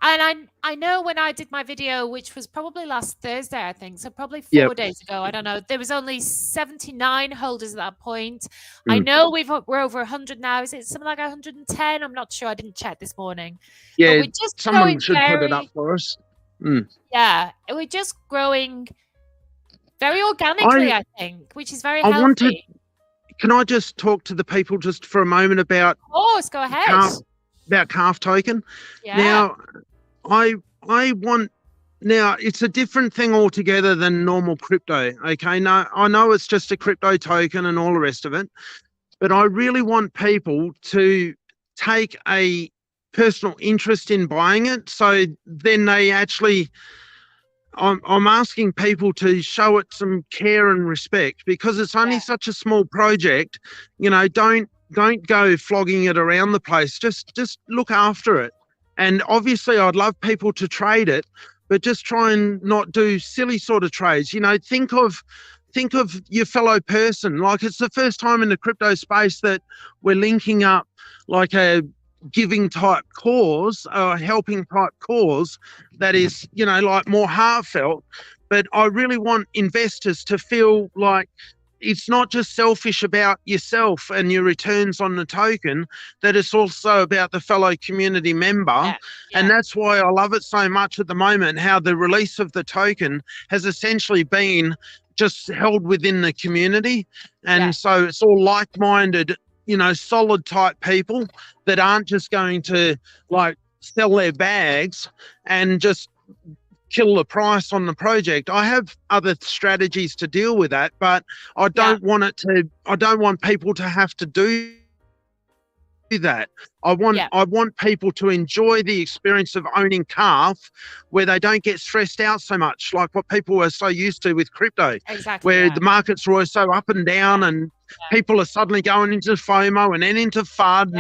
And I know when I did my video, which was probably last Thursday, I think, so probably 4 days ago, I don't know, there was only 79 holders at that point. I know we're over 100 now. Is it something like 110? I'm not sure. I didn't check this morning. Yeah, someone should put it up for us. Yeah, we're just growing very organically, I think, which is very healthy. Can I just talk to the people just for a moment about? Of course, go ahead. About calf token. Yeah. Now, I want. Now it's a different thing altogether than normal crypto. Okay, now I know it's just a crypto token and all the rest of it, but I really want people to take a personal interest in buying it. So then they actually. I'm asking people to show it some care and respect, because it's only such a small project. Don't go flogging it around the place. Just look after it. And obviously I'd love people to trade it, but just try and not do silly sort of trades. Think of your fellow person. Like, it's the first time in the crypto space that we're linking up like a giving type cause or helping type cause that is, like more heartfelt. But I really want investors to feel like it's not just selfish about yourself and your returns on the token, that it's also about the fellow community member. And that's why I love it so much at the moment, how the release of the token has essentially been just held within the community. And so it's all like-minded, solid type people that aren't just going to like sell their bags and just kill the price on the project. I have other strategies to deal with that, but I don't want people to have to do that. I want people to enjoy the experience of owning Calf, where they don't get stressed out so much, like what people are so used to with crypto, where the markets are always so up and down, and people are suddenly going into FOMO and then into FUD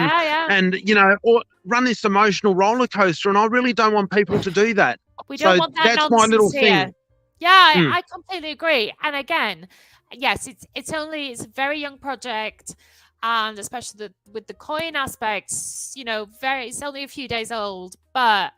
and or run this emotional roller coaster. And I really don't want people to do that. We don't want that nonsense. That's my little here. thing. Yeah, I completely agree. And again, yes, it's a very young project. And especially with the coin aspects, it's only a few days old, but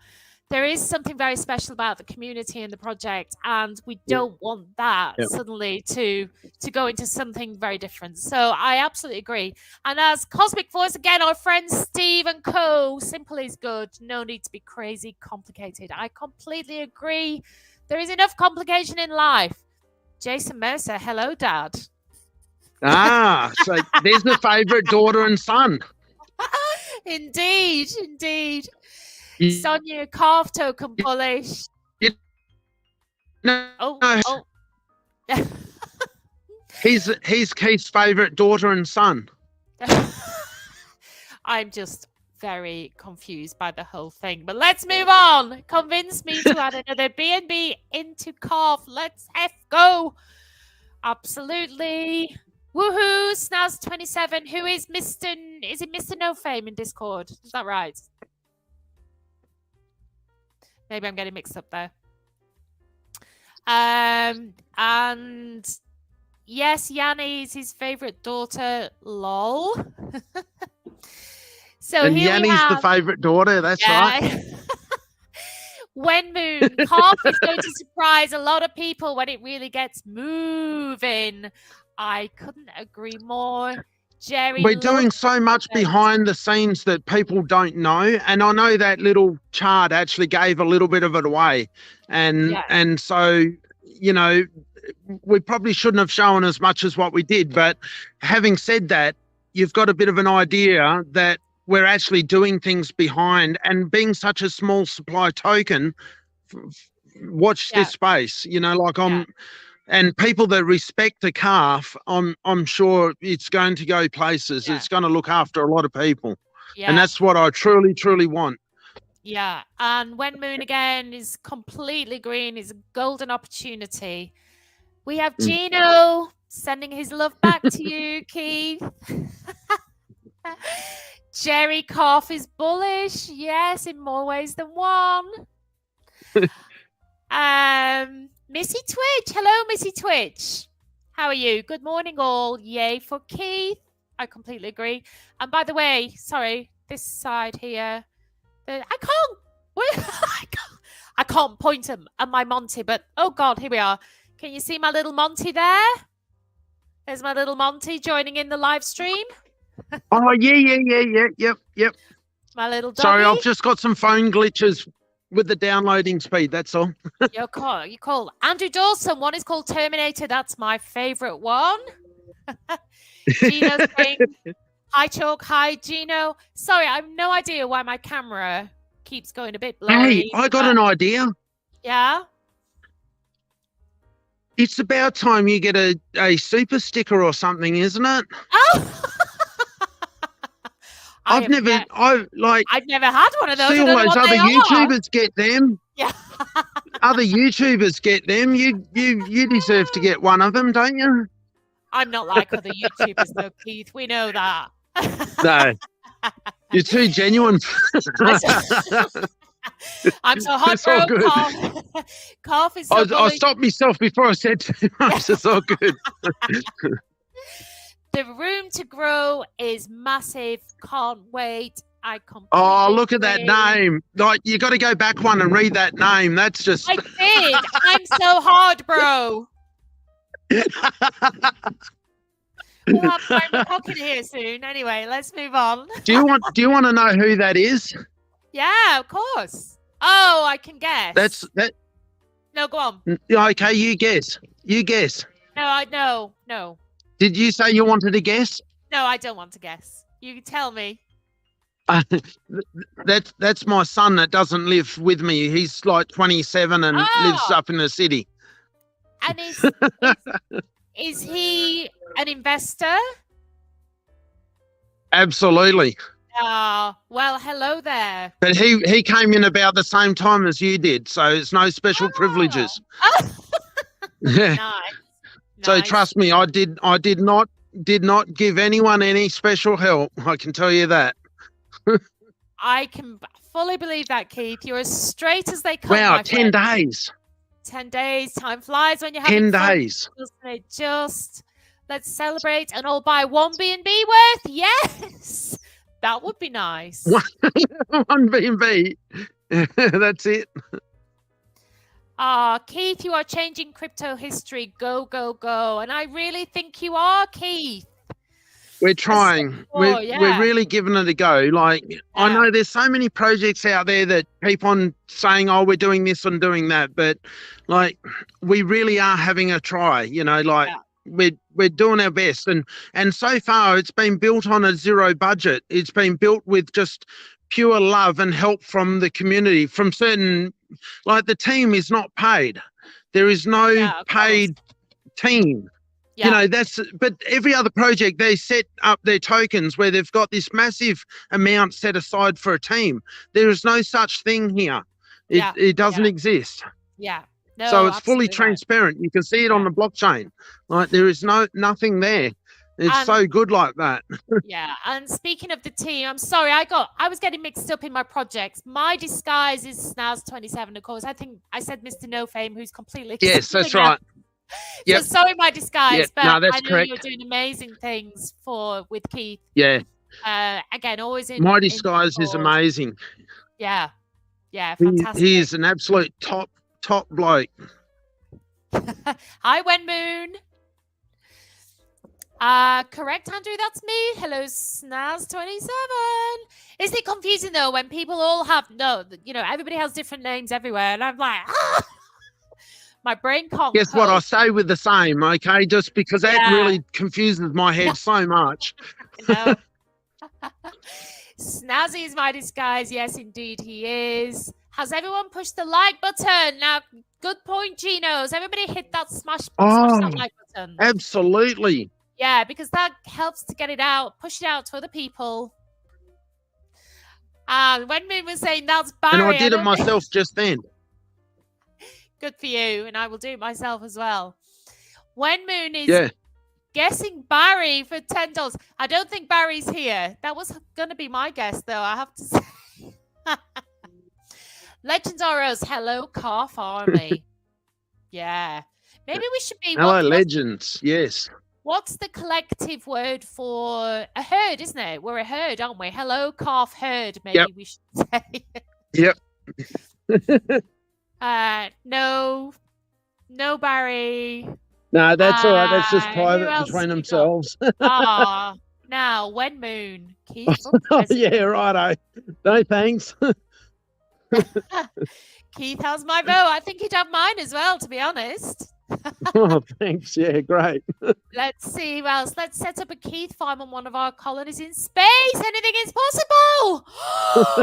there is something very special about the community and the project, and we don't want that suddenly to go into something very different. So I absolutely agree. And as Cosmic Voice, again, our friend Steve and co, simple is good. No need to be crazy complicated. I completely agree. There is enough complication in life. Jason Mercer, hello, Dad. So there's the favourite daughter and son. Indeed. Sonia, Calf token bullish. He's Keith's favourite daughter and son. I'm just very confused by the whole thing. But let's move on. Convince me to add another BNB into Calf. Let's go. Absolutely. Woohoo! Snaz27, who is Mr. No Fame in Discord? Is that right? Maybe I'm getting mixed up there. And yes, Yanni is his favorite daughter. Lol. And Yanni's the favorite daughter. That's right. When Moon, Calf is going to surprise a lot of people when it really gets moving. I couldn't agree more. Jerry, we're doing so much behind the scenes that people don't know, and I know that little chart actually gave a little bit of it away, and so we probably shouldn't have shown as much as what we did. But having said that, you've got a bit of an idea that we're actually doing things behind, and being such a small supply token, watch this space. And people that respect the Calf, I'm sure it's going to go places. It's going to look after a lot of people. And that's what I truly, truly want. Yeah. And when Moon again is completely green, is a golden opportunity. We have Gino sending his love back to you, Keith. Jerry Calf is bullish. Yes, in more ways than one. Missy Twitch. Hello, Missy Twitch. How are you? Good morning, all. Yay for Keith. I completely agree. And by the way, sorry, this side here. I can't point at my Monty, but oh God, here we are. Can you see my little Monty there? There's my little Monty joining in the live stream. Oh, yep. My little doggy. Sorry, I've just got some phone glitches with the downloading speed, that's all. You're cool. Andrew Dawson, one is called Terminator. That's my favourite one. Gino's saying, hi, Chalk. Hi, Gino. Sorry, I have no idea why my camera keeps going a bit blurry. Hey, I got an idea. Yeah? It's about time you get a super sticker or something, isn't it? Oh! I've never had one of those. See all those other YouTubers get them. Yeah. Other YouTubers get them. You deserve to get one of them, don't you? I'm not like other YouTubers though, Keith. We know that. No. You're too genuine. I'm so hot, bro. Calf is so I stopped myself before I said too much. It's all good. The room to grow is massive. Can't wait. I completely Oh, look at that agree. name. Like, you got to go back one and read that name. That's just... I did. I'm so hard, bro. We'll have Brian McCocken here soon. Anyway, let's move on. Do you want to know who that is? Yeah, of course. Oh, I can guess. That. No, go on. Okay, you guess. No. Did you say you wanted to guess? No, I don't want to guess. You tell me. That's my son that doesn't live with me. He's like 27 and lives up in the city. And is he an investor? Absolutely. Well, hello there. But he came in about the same time as you did, so it's no special privileges. Nice. So trust me, I did not give anyone any special help. I can tell you that. I can fully believe that, Keith. You're as straight as they come. Wow, 10 days. 10 days. Time flies when you're having 10 days. Fun, doesn't it? Just let's celebrate and all buy one B&B worth. Yes, that would be nice. One B&B. That's it. Keith, you are changing crypto history. Go, go, go. And I really think you are, Keith. We're trying. We're really giving it a go. Like, I know there's so many projects out there that keep on saying, oh, we're doing this and doing that. But, like, we really are having a try, you know, like we're doing our best. And so far, it's been built on a zero budget. It's been built with just pure love and help from the community, from certain, like, the team is not paid. There is no paid team. You know, but every other project, they set up their tokens where they've got this massive amount set aside for a team. There is no such thing here. It doesn't exist. Yeah. No, so it's fully transparent. You can see it on the blockchain. Like, there is nothing there. It's so good like that. Yeah. And speaking of the team, I'm sorry, I was getting mixed up in my projects. My disguise is Snaz27, of course. I think I said Mr. No Fame, who's completely yes, that's right. So sorry, my disguise, but I know correct. you're doing amazing things with Keith. Yeah. Again, always in my disguise is amazing. Yeah. Yeah, fantastic. He is an absolute top bloke. Hi, Wen Moon. Correct, Andrew, that's me. Hello, Snaz27. Is it confusing though when people all have everybody has different names everywhere, and I'm like, my brain can't. Guess what? I stay with the same, okay? Just because that really confuses my head so much. Snazzy is my disguise. Yes, indeed, he is. Has everyone pushed the like button? Now, good point, Genos. Everybody hit that smash that like button. Absolutely. Yeah, because that helps to get it out, push it out to other people. When Moon was saying that's Barry. And I did it myself just then. Good for you, and I will do it myself as well. When Moon is guessing Barry for $10. I don't think Barry's here. That was going to be my guess, though, I have to say. Legends are us. Hello, Calf Army. Yeah. Maybe we should be... Hello, Legends. Yes. What's the collective word for a herd, isn't it? We're a herd, aren't we? Hello, Calf Herd, maybe we should say. Yep. No, Barry. No, that's all right. That's just private between themselves. Now, Wen Moon. Keith. Yeah, righto. No, thanks. Keith has my vote. I think he'd have mine as well, to be honest. Oh, thanks. Yeah, great. Let's see who else. Let's set up a Keith farm on one of our colonies in space. Anything is possible.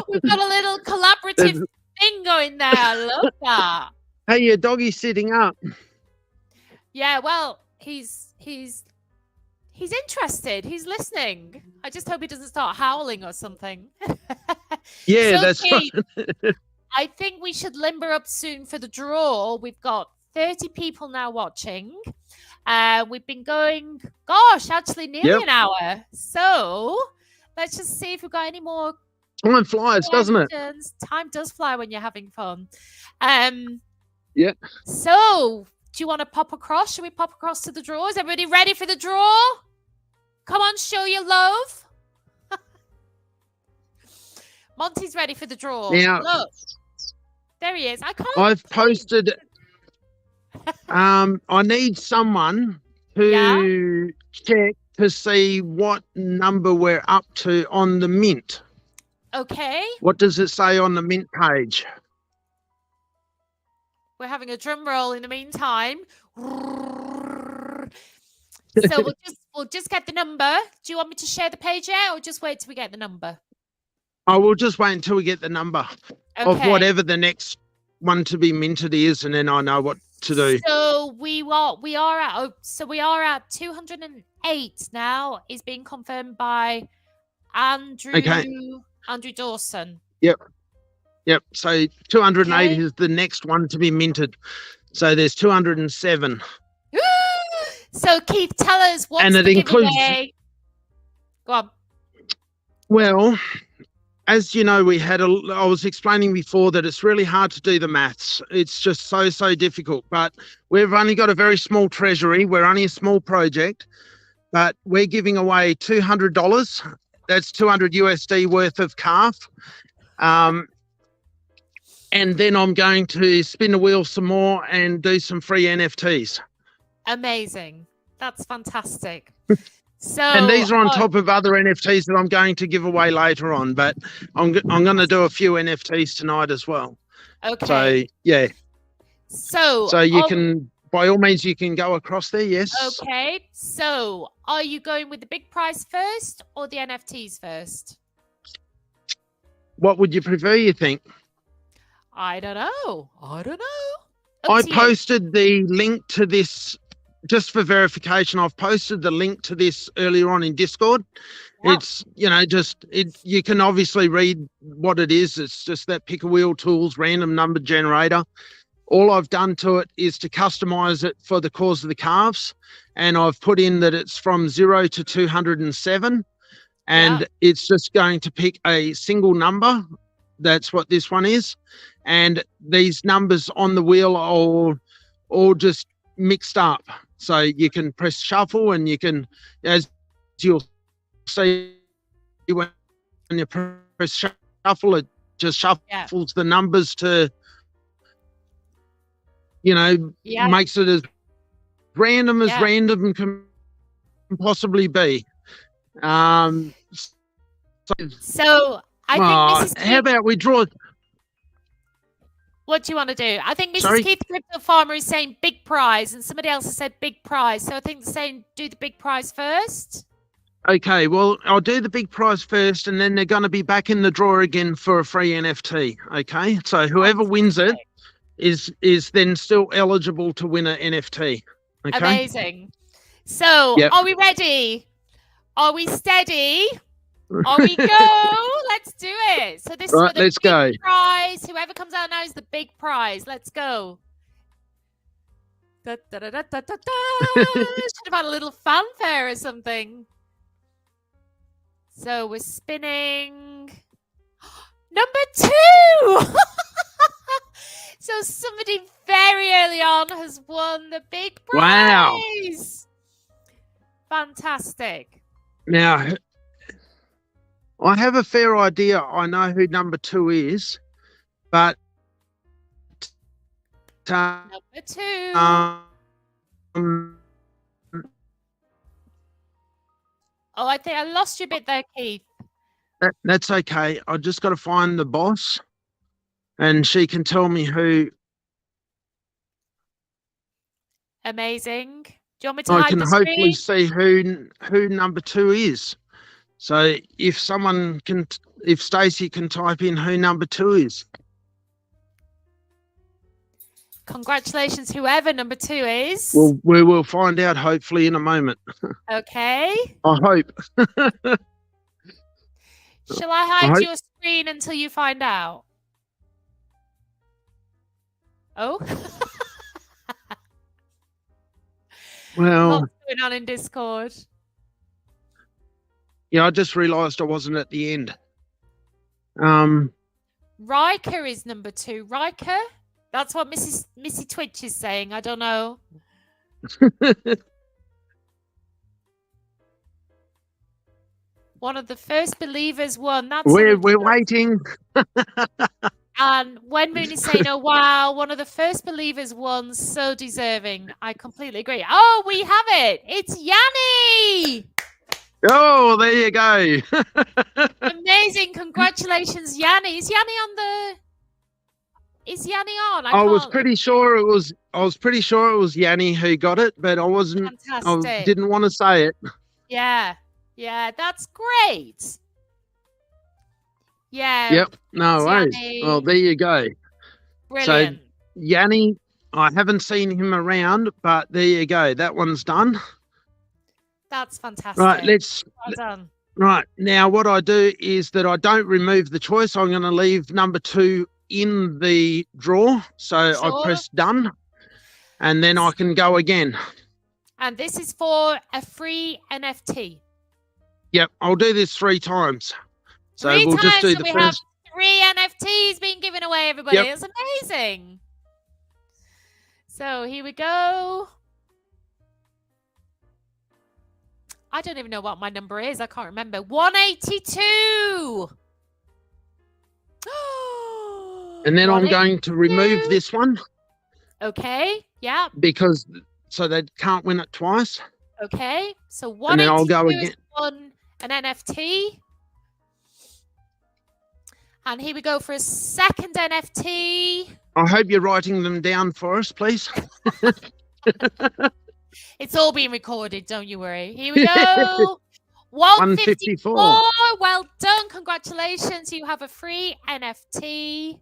We've got a little collaborative thing going there. I love that. Hey, your doggy's sitting up. Yeah, well, he's interested. He's listening. I just hope he doesn't start howling or something. Yeah, that's Keith, right. I think we should limber up soon for the draw. We've got 30 people now watching. We've been going, actually nearly an hour. So let's just see if we've got any more. Time flies, doesn't it? Time does fly when you're having fun. Yeah. So do you want to pop across? Should we pop across to the draw? Is everybody ready for the draw? Come on, show your love. Monty's ready for the draw. Now, Look, there he is. I can't. I've posted. I need someone to check to see what number we're up to on the mint. Okay. What does it say on the mint page? We're having a drum roll in the meantime. So we'll just get the number. Do you want me to share the page yet, or just wait till we get the number? I will just wait until we get the number of whatever the next one to be minted is, and then I know what to do. So we are at 208 now. Is being confirmed by Andrew. Okay. Andrew Dawson. Yep. So 208 is the next one to be minted. So there's 207. So Keith, tell us what's and it the includes. Giveaway? Go on. Well, as you know, I was explaining before that it's really hard to do the maths. It's just so difficult. But we've only got a very small treasury. We're only a small project, but we're giving away $200. That's 200 USD worth of calf. And then I'm going to spin the wheel some more and do some free NFTs. Amazing. That's fantastic. So, and these are on top of other NFTs that I'm going to give away later on, but I'm going to do a few NFTs tonight as well. Okay. So, yeah. So you can, by all means, you can go across there, yes. Okay. So are you going with the big prize first or the NFTs first? What would you prefer, you think? I don't know. I posted the link to this just for verification. I've posted the link to this earlier on in Discord. Yeah. It's, you can obviously read what it is. It's just that pick a wheel tools, random number generator. All I've done to it is to customize it for the cause of the calves. And I've put in that it's from 0 to 207. And it's just going to pick a single number. That's what this one is. And these numbers on the wheel are all just mixed up. So you can press shuffle and you can, as you'll see, when you press shuffle, it just shuffles the numbers to, makes it as random can possibly be. So I think how about we draw? What do you want to do? I think Mrs. Keith Crypto Farmer is saying big prize, and somebody else has said big prize. So I think they're saying do the big prize first. Okay, well, I'll do the big prize first, and then they're going to be back in the draw again for a free NFT. Okay, so whoever wins it is then still eligible to win an NFT. Okay? Amazing. So are we ready? Are we steady? On we go. Let's do it. So this is for the big prize. Whoever comes out now is the big prize. Let's go. Da, da, da, da, da, da, da. Should have had a little fanfare or something. So we're spinning. Number 2. So somebody very early on has won the big prize. Wow. Fantastic. Now, I have a fair idea. I know who number 2 is, but number 2. I think I lost you a bit there, Keith. That's okay. I just got to find the boss, and she can tell me who. Amazing. Do you want me to hide the screen? I can hopefully see who number 2 is. So if Stacey can type in who number 2 is. Congratulations, whoever number 2 is. Well, we will find out hopefully in a moment. Okay. I hope. Shall I hide your screen until you find out? Oh. Well. What's going on in Discord? Yeah, I just realised I wasn't at the end. Riker is number 2. Riker? That's what Missy Twitch is saying. I don't know. One of the first believers won. That's We're waiting. And when Moon is saying, oh, wow, one of the first believers won, so deserving. I completely agree. Oh, we have it. It's Yanni. Oh, there you go. Amazing. Congratulations, Yanni. Is Yanni on? I was pretty sure it was Yanni who got it, but I wasn't. Fantastic. I didn't want to say it. Yeah. Yeah, that's great. Yeah. Yep. No worries. Well, there you go. Brilliant. So Yanni, I haven't seen him around, but there you go. That one's done. That's fantastic. Right, well done. Right, now what I do is that I don't remove the choice. I'm going to leave number 2 in the draw. So I press done, and then I can go again. And this is for a free NFT. Yep, I'll do this 3 times. So we'll just do the we first. Have 3 NFTs being given away, everybody. Yep. It's amazing. So here we go. I don't even know what my number is. I can't remember. 182. And then I'm going to remove this one. Okay. Yeah. Because so they can't win it twice. Okay. So 182 and then I'll go again. is won an NFT. And here we go for a second NFT. I hope you're writing them down for us, please. It's all being recorded, don't you worry. Here we go. 154. Well done. Congratulations. You have a free NFT.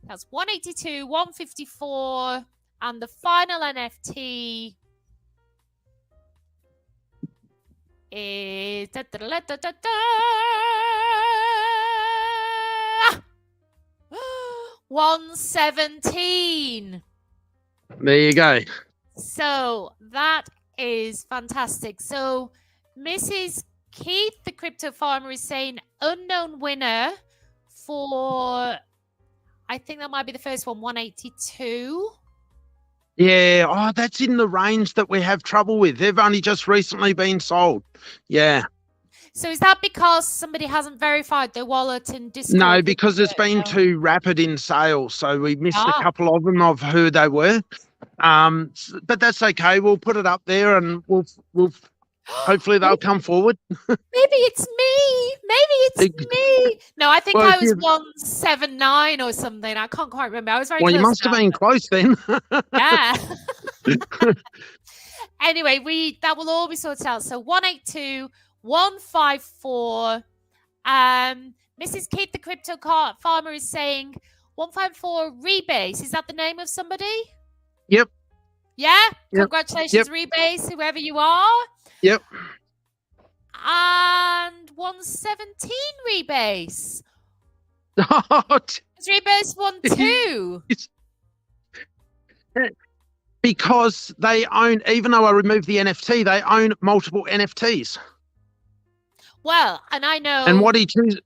That's 182, 154. And the final NFT is 117. There you go. So that is fantastic. So Mrs. Keith, the crypto farmer, is saying unknown winner for, I think that might be the first one, 182. Yeah, oh, that's in the range that we have trouble with. They've only just recently been sold. Yeah. So is that because somebody hasn't verified their wallet and Discord? No, because it's been too rapid in sales. So we missed a couple of them of who they were. But that's okay. We'll put it up there, and we'll hopefully they'll come forward. Maybe it's me. No, I think I was 179 or something. I can't quite remember. I was very close. Well, you must have been close then. Yeah. Anyway, that will all be sorted out. So 182, 154. Mrs. Keith, the crypto farmer, is saying 154 rebase. Is that the name of somebody? Yep. Yeah? Yep. Congratulations, rebase, whoever you are. Yep. And 117 rebase. Rebase 1-2. Because they own, even though I removed the NFT, they own multiple NFTs. Well, and I know. And what he chooses.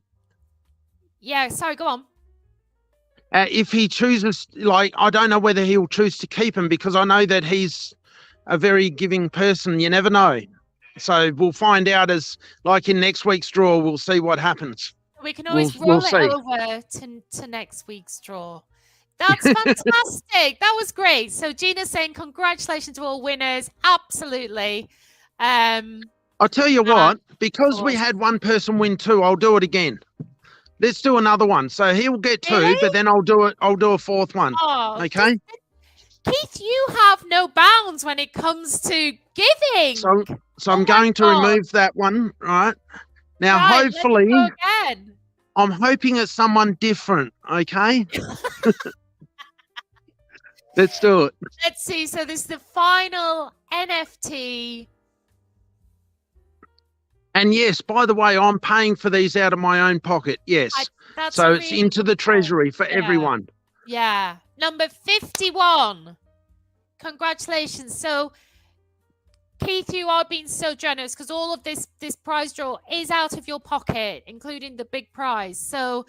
Yeah, sorry, go on. If he chooses, like, I don't know whether he'll choose to keep him, because I know that he's a very giving person. You never know. So we'll find out as, like, in next week's draw, we'll see what happens. We can always roll it over to next week's draw. That's fantastic. That was great. So Gina's saying congratulations to all winners. Absolutely. I'll tell you what, because we had one person win 2, I'll do it again. Let's do another one. So he'll get 2, but then I'll do a 4th one. Oh, okay. Keith, you have no bounds when it comes to giving. So I'm going to remove that one, right? Now, hopefully, I'm hoping it's someone different, okay? Let's do it. Let's see. So this is the final NFT. And yes, by the way, I'm paying for these out of my own pocket. Yes. So it's into the treasury for everyone. Yeah. Number 51. Congratulations. So, Keith, you are being so generous, because all of this prize draw is out of your pocket, including the big prize. So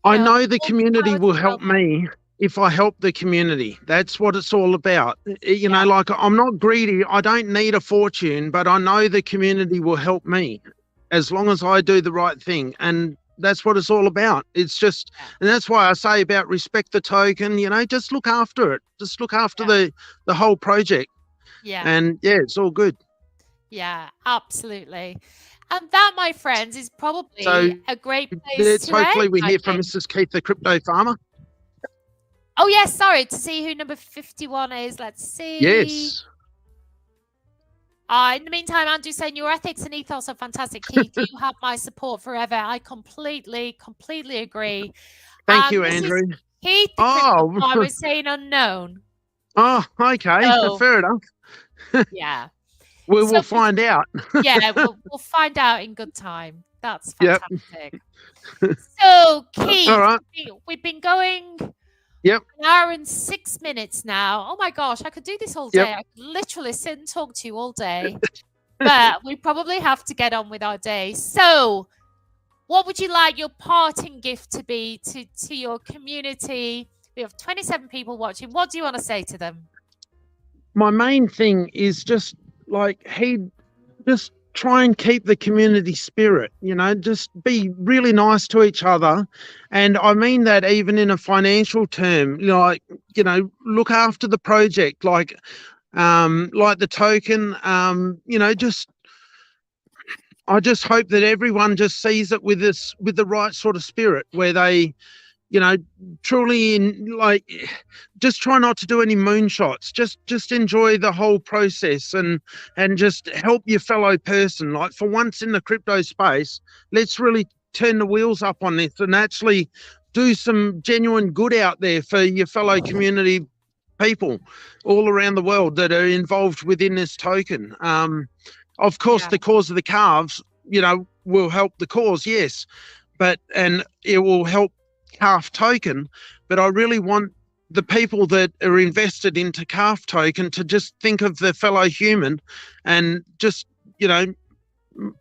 I know the community will help me if I help the community. That's what it's all about. You know, like, I'm not greedy. I don't need a fortune, but I know the community will help me. as long as I do the right thing. And that's what it's all about. It's just, and that's why I say about respect the token, just look after it. Just look after the whole project. Yeah. And it's all good. Yeah, absolutely. And that, my friends, is probably So a great place to hopefully end. we hear from Mrs. Keith, the crypto farmer. Oh, yes, sorry, to see who number 51 is. Let's see. Yes. In the meantime, Andrew saying your ethics and ethos are fantastic, Keith. You have my support forever. I completely agree. Thank you, Andrew. Keith, the crypto farmer, saying unknown. Oh, okay. Fair enough. Yeah. We will find out. Yeah, we'll find out in good time. That's fantastic. So, Keith, all right. we've been going an hour and 6 minutes now. Oh my gosh, I could do this all day. I could literally sit and talk to you all day. But we probably have to get on with our day. So, what would you like your parting gift to be to your community? We have 27 people watching. What do you want to say to them? My main thing is just just try and keep the community spirit, just be really nice to each other. And I mean that even in a financial term, look after the project, like the token, I just hope that everyone just sees it with the right sort of spirit, where they, truly just try not to do any moonshots. Just enjoy the whole process and just help your fellow person. Like, for once in the crypto space, let's really turn the wheels up on this and actually do some genuine good out there for your fellow community people all around the world that are involved within this token. Of course, the cause of the calves, will help the cause, yes, and it will help calf token. But I really want the people that are invested into calf token to just think of the fellow human and just,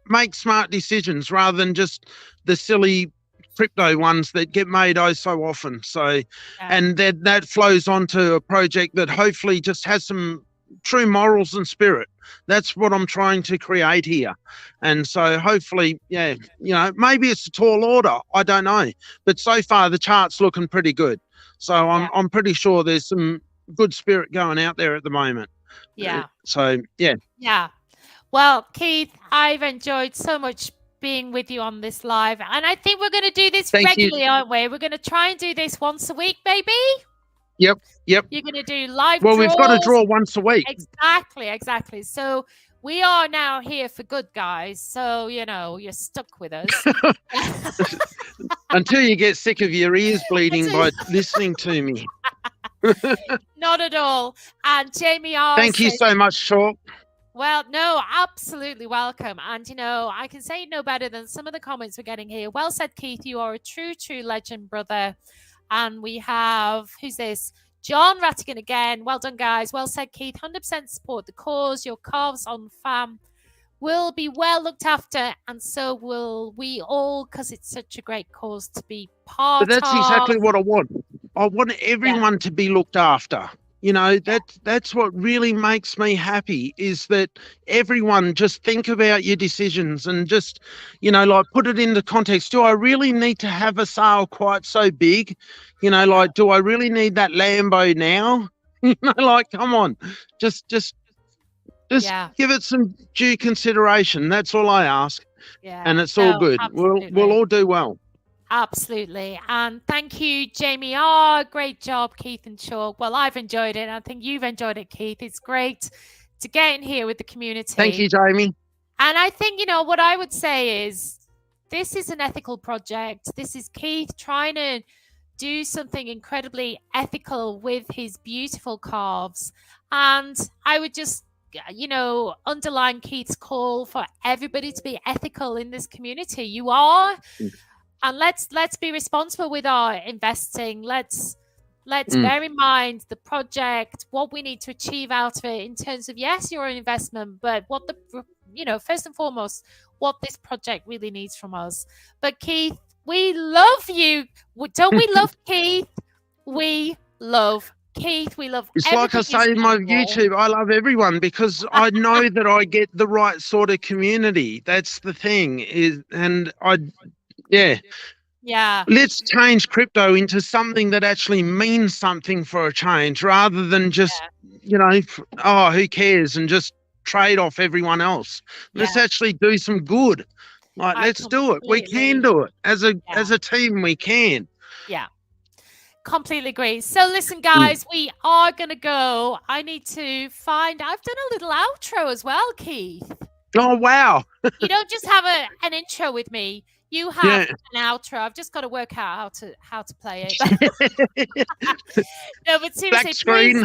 make smart decisions rather than just the silly crypto ones that get made so often. So, and that flows onto a project that hopefully just has some true morals and spirit. That's what I'm trying to create here. And so hopefully, maybe it's a tall order, I don't know, but so far the chart's looking pretty good. So I'm pretty sure there's some good spirit going out there at the moment. Yeah. Well, Keith, I've enjoyed so much being with you on this live, and I think we're going to do this regularly, aren't we? We're going to try and do this once a week, maybe. Yep. You're going to do live draws. Well, we've got to draw once a week. Exactly. So we are now here for good, guys. So, you're stuck with us. Until you get sick of your ears bleeding by listening to me. Not at all. And Jamie R. Thank you so much, Shaw. Well, no, absolutely welcome. And, I can say no better than some of the comments we're getting here. Well said, Keith. You are a true legend, brother. And we have, who's this? John Rattigan again. Well done, guys. Well said, Keith. 100% support the cause. Your calves on fam will be well looked after, and so will we all, because it's such a great cause to be part of. But that's exactly what I want. I want everyone to be looked after. That's what really makes me happy, is that everyone just think about your decisions and just, put it into context. Do I really need to have a sale quite so big? Do I really need that Lambo now? Come on, just give it some due consideration. That's all I ask. And it's all good. We'll all do well. Absolutely. And thank you, Jamie R. Great job, Keith and Shaw. Well, I've enjoyed it. I think you've enjoyed it, Keith. It's great to get in here with the community. Thank you, Jamie. And I think, what I would say is this is an ethical project. This is Keith trying to do something incredibly ethical with his beautiful calves. And I would just, underline Keith's call for everybody to be ethical in this community. You are. And let's be responsible with our investing. Let's bear in mind the project, what we need to achieve out of it in terms of, yes, your investment, but what first and foremost, what this project really needs from us. But Keith, we love you. Don't we love Keith? We love Keith, we love It's like I say in my YouTube, I love everyone because I know that I get the right sort of community. That's the thing Yeah. Let's change crypto into something that actually means something for a change rather than just, who cares and just trade off everyone else. Let's actually do some good. Like, let's do it. We can do it. As a team, we can. Yeah. Completely agree. So listen, guys, we are going to go. I need to I've done a little outro as well, Keith. Oh, wow. You don't just have an intro with me. You have an outro. I've just got to work out how to play it. No, but seriously,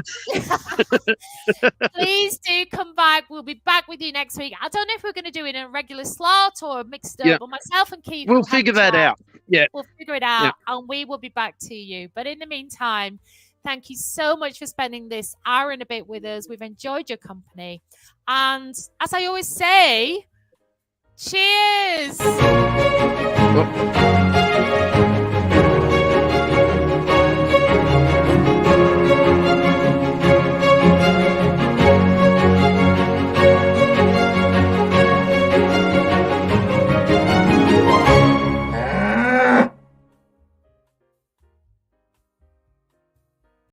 please do come back. We'll be back with you next week. I don't know if we're going to do it in a regular slot or mixed up, but myself and Keith we'll figure that out. Yeah. We'll figure it out and we will be back to you. But in the meantime, thank you so much for spending this hour and a bit with us. We've enjoyed your company. And as I always say, cheers.